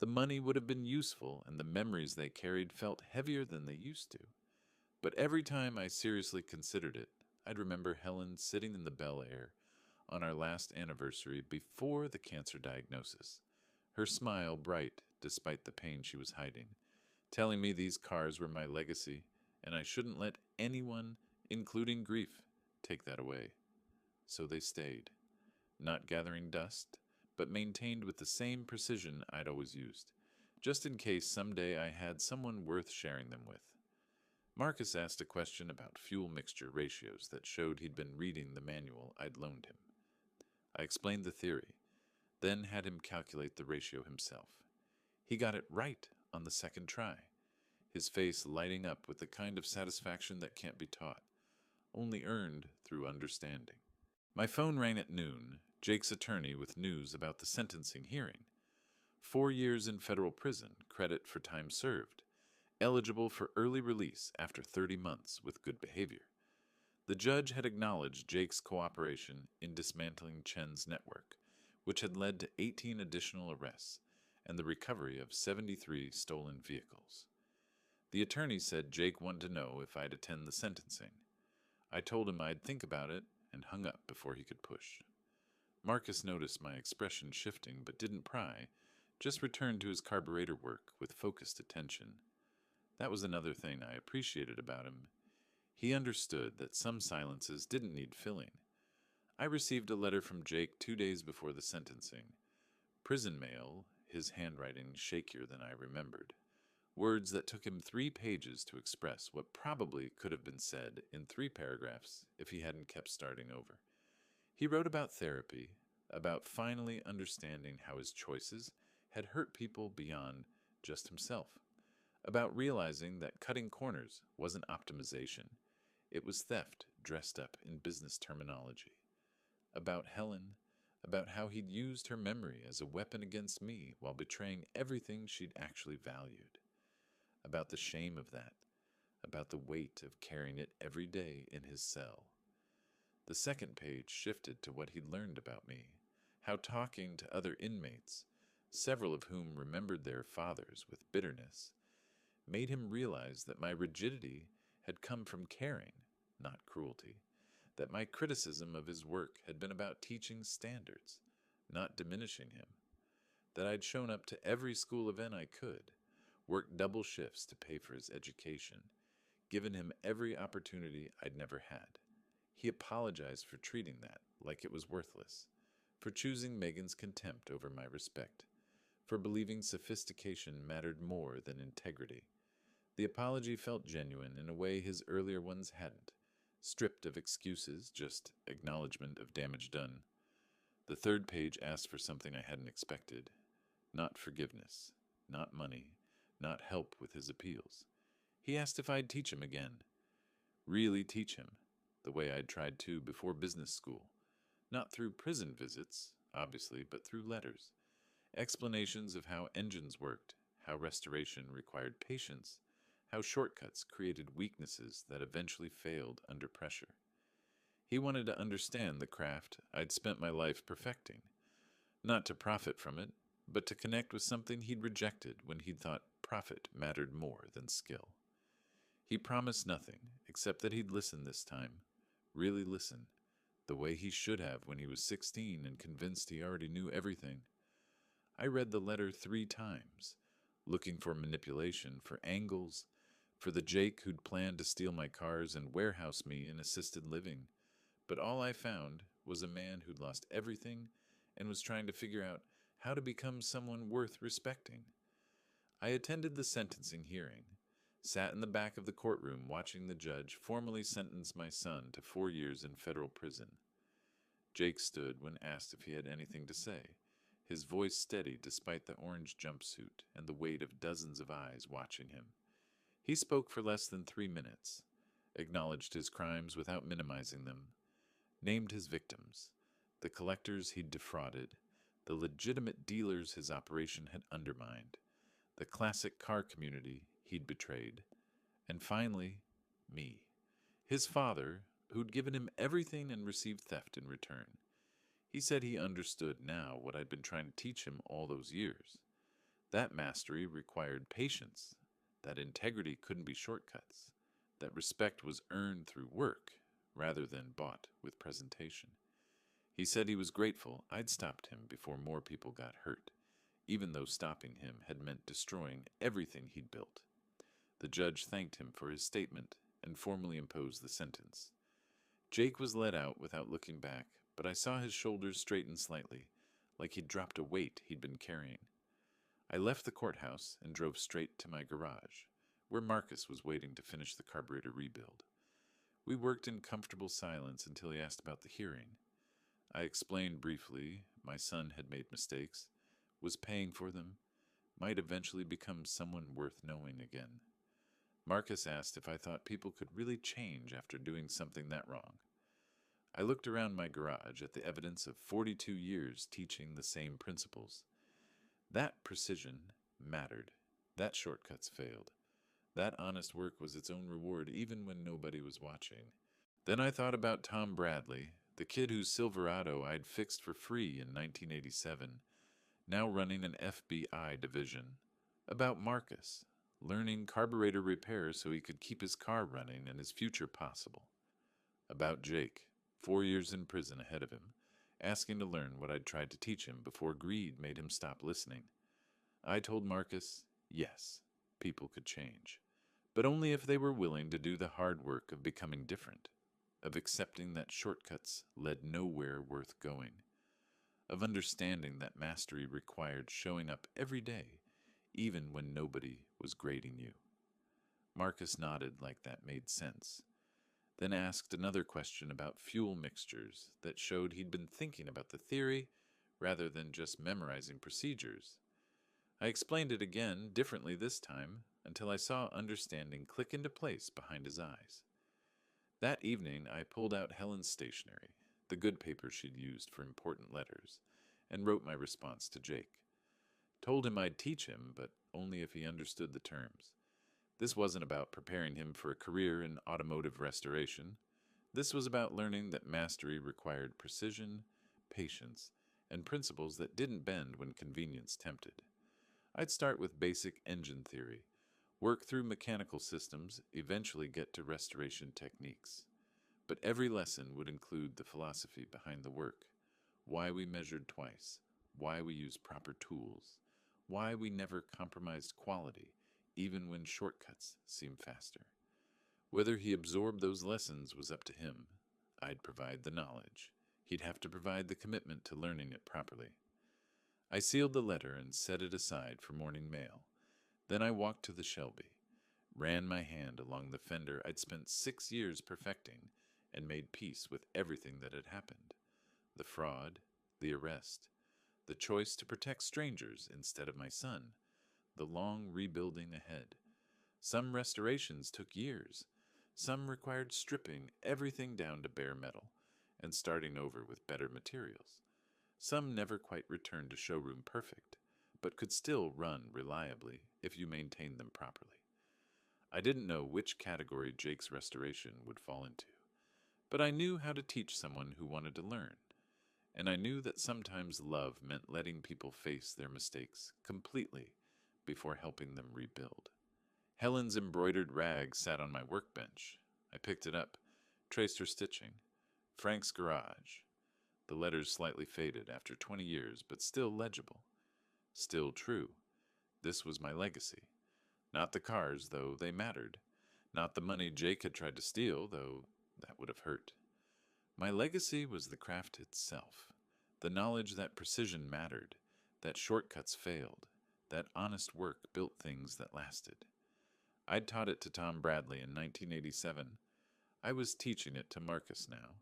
The money would have been useful, and the memories they carried felt heavier than they used to. But every time I seriously considered it, I'd remember Helen sitting in the Bel Air on our last anniversary before the cancer diagnosis, her smile bright despite the pain she was hiding, telling me these cars were my legacy, and I shouldn't let anyone, including grief, take that away. So they stayed, not gathering dust, but maintained with the same precision I'd always used, just in case someday I had someone worth sharing them with. Marcus asked a question about fuel mixture ratios that showed he'd been reading the manual I'd loaned him. I explained the theory, then had him calculate the ratio himself. He got it right on the second try, his face lighting up with the kind of satisfaction that can't be taught, only earned through understanding. My phone rang at noon, Jake's attorney with news about the sentencing hearing. 4 years in federal prison, credit for time served. Eligible for early release after 30 months with good behavior. The judge had acknowledged Jake's cooperation in dismantling Chen's network, which had led to 18 additional arrests and the recovery of 73 stolen vehicles. The attorney said Jake wanted to know if I'd attend the sentencing. I told him I'd think about it and hung up before he could push. Marcus noticed my expression shifting but didn't pry, just returned to his carburetor work with focused attention. That was another thing I appreciated about him. He understood that some silences didn't need filling. I received a letter from Jake 2 days before the sentencing. Prison mail, his handwriting shakier than I remembered. Words that took him 3 pages to express what probably could have been said in 3 paragraphs if he hadn't kept starting over. He wrote about therapy, about finally understanding how his choices had hurt people beyond just himself, about realizing that cutting corners wasn't optimization. It was theft dressed up in business terminology. About Helen, about how he'd used her memory as a weapon against me while betraying everything she'd actually valued. About the shame of that, about the weight of carrying it every day in his cell. The second page shifted to what he'd learned about me, how talking to other inmates, several of whom remembered their fathers with bitterness, made him realize that my rigidity had come from caring, not cruelty, that my criticism of his work had been about teaching standards, not diminishing him, that I'd shown up to every school event I could, worked double shifts to pay for his education, given him every opportunity I'd never had. He apologized for treating that like it was worthless, for choosing Megan's contempt over my respect, for believing sophistication mattered more than integrity. The apology felt genuine in a way his earlier ones hadn't, stripped of excuses, just acknowledgement of damage done. The third page asked for something I hadn't expected. Not forgiveness, not money, not help with his appeals. He asked if I'd teach him again. Really teach him, the way I'd tried to before business school. Not through prison visits, obviously, but through letters. Explanations of how engines worked, how restoration required patience, how shortcuts created weaknesses that eventually failed under pressure. He wanted to understand the craft I'd spent my life perfecting, not to profit from it, but to connect with something he'd rejected when he'd thought profit mattered more than skill. He promised nothing, except that he'd listen this time, really listen, the way he should have when he was 16 and convinced he already knew everything. I read the letter 3 times, looking for manipulation, for angles, for the Jake who'd planned to steal my cars and warehouse me in assisted living. But all I found was a man who'd lost everything and was trying to figure out how to become someone worth respecting. I attended the sentencing hearing, sat in the back of the courtroom watching the judge formally sentence my son to 4 years in federal prison. Jake stood when asked if he had anything to say, his voice steady despite the orange jumpsuit and the weight of dozens of eyes watching him. He spoke for less than 3 minutes, acknowledged his crimes without minimizing them, named his victims, the collectors he'd defrauded, the legitimate dealers his operation had undermined, the classic car community he'd betrayed, and finally, me, his father, who'd given him everything and received theft in return. He said he understood now what I'd been trying to teach him all those years. That mastery required patience, that integrity couldn't be shortcuts, that respect was earned through work rather than bought with presentation. He said he was grateful I'd stopped him before more people got hurt, even though stopping him had meant destroying everything he'd built. The judge thanked him for his statement and formally imposed the sentence. Jake was let out without looking back, but I saw his shoulders straighten slightly, like he'd dropped a weight he'd been carrying. I left the courthouse and drove straight to my garage, where Marcus was waiting to finish the carburetor rebuild. We worked in comfortable silence until he asked about the hearing. I explained briefly my son had made mistakes, was paying for them, might eventually become someone worth knowing again. Marcus asked if I thought people could really change after doing something that wrong. I looked around my garage at the evidence of 42 years teaching the same principles. That precision mattered. That shortcuts failed. That honest work was its own reward even when nobody was watching. Then I thought about Tom Bradley, the kid whose Silverado I'd fixed for free in 1987, now running an FBI division. About Marcus, learning carburetor repair so he could keep his car running and his future possible. About Jake, 4 years in prison ahead of him, asking to learn what I'd tried to teach him before greed made him stop listening. I told Marcus, yes, people could change, but only if they were willing to do the hard work of becoming different, of accepting that shortcuts led nowhere worth going, of understanding that mastery required showing up every day, even when nobody was grading you. Marcus nodded like that made sense, then asked another question about fuel mixtures that showed he'd been thinking about the theory rather than just memorizing procedures. I explained it again, differently this time, until I saw understanding click into place behind his eyes. That evening, I pulled out Helen's stationery, the good paper she'd used for important letters, and wrote my response to Jake. Told him I'd teach him, but only if he understood the terms. This wasn't about preparing him for a career in automotive restoration. This was about learning that mastery required precision, patience, and principles that didn't bend when convenience tempted. I'd start with basic engine theory, work through mechanical systems, eventually get to restoration techniques. But every lesson would include the philosophy behind the work, why we measured twice, why we used proper tools, why we never compromised quality, even when shortcuts seemed faster. Whether he absorbed those lessons was up to him. I'd provide the knowledge. He'd have to provide the commitment to learning it properly. I sealed the letter and set it aside for morning mail. Then I walked to the Shelby, ran my hand along the fender I'd spent 6 years perfecting, and made peace with everything that had happened. The fraud, the arrest, the choice to protect strangers instead of my son, the long rebuilding ahead. Some restorations took years. Some required stripping everything down to bare metal and starting over with better materials. Some never quite returned to showroom perfect, but could still run reliably if you maintained them properly. I didn't know which category Jake's restoration would fall into, but I knew how to teach someone who wanted to learn, and I knew that sometimes love meant letting people face their mistakes completely before helping them rebuild. Helen's embroidered rag sat on my workbench. I picked it up, traced her stitching. Frank's garage. The letters slightly faded after 20 years, but still legible. Still true. This was my legacy. Not the cars, though they mattered. Not the money Jake had tried to steal, though that would have hurt. My legacy was the craft itself. The knowledge that precision mattered, that shortcuts failed, that honest work built things that lasted. I'd taught it to Tom Bradley in 1987. I was teaching it to Marcus now.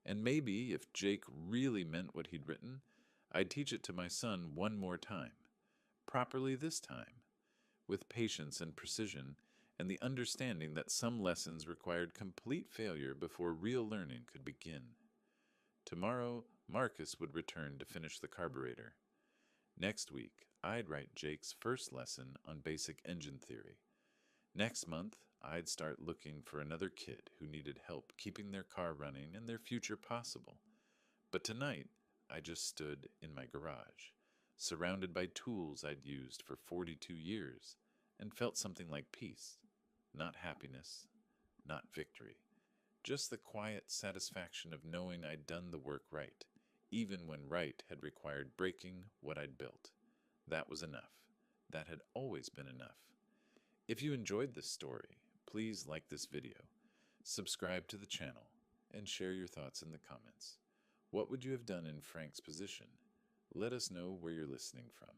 And maybe if Jake really meant what he'd written, I'd teach it to my son one more time. Properly this time. With patience and precision, and the understanding that some lessons required complete failure before real learning could begin. Tomorrow, Marcus would return to finish the carburetor. Next week, I'd write Jake's first lesson on basic engine theory. Next month, I'd start looking for another kid who needed help keeping their car running and their future possible. But tonight, I just stood in my garage, surrounded by tools I'd used for 42 years, and felt something like peace. Not happiness, not victory. Just the quiet satisfaction of knowing I'd done the work right, even when right had required breaking what I'd built. That was enough. That had always been enough. If you enjoyed this story, please like this video, subscribe to the channel, and share your thoughts in the comments. What would you have done in Frank's position? Let us know where you're listening from.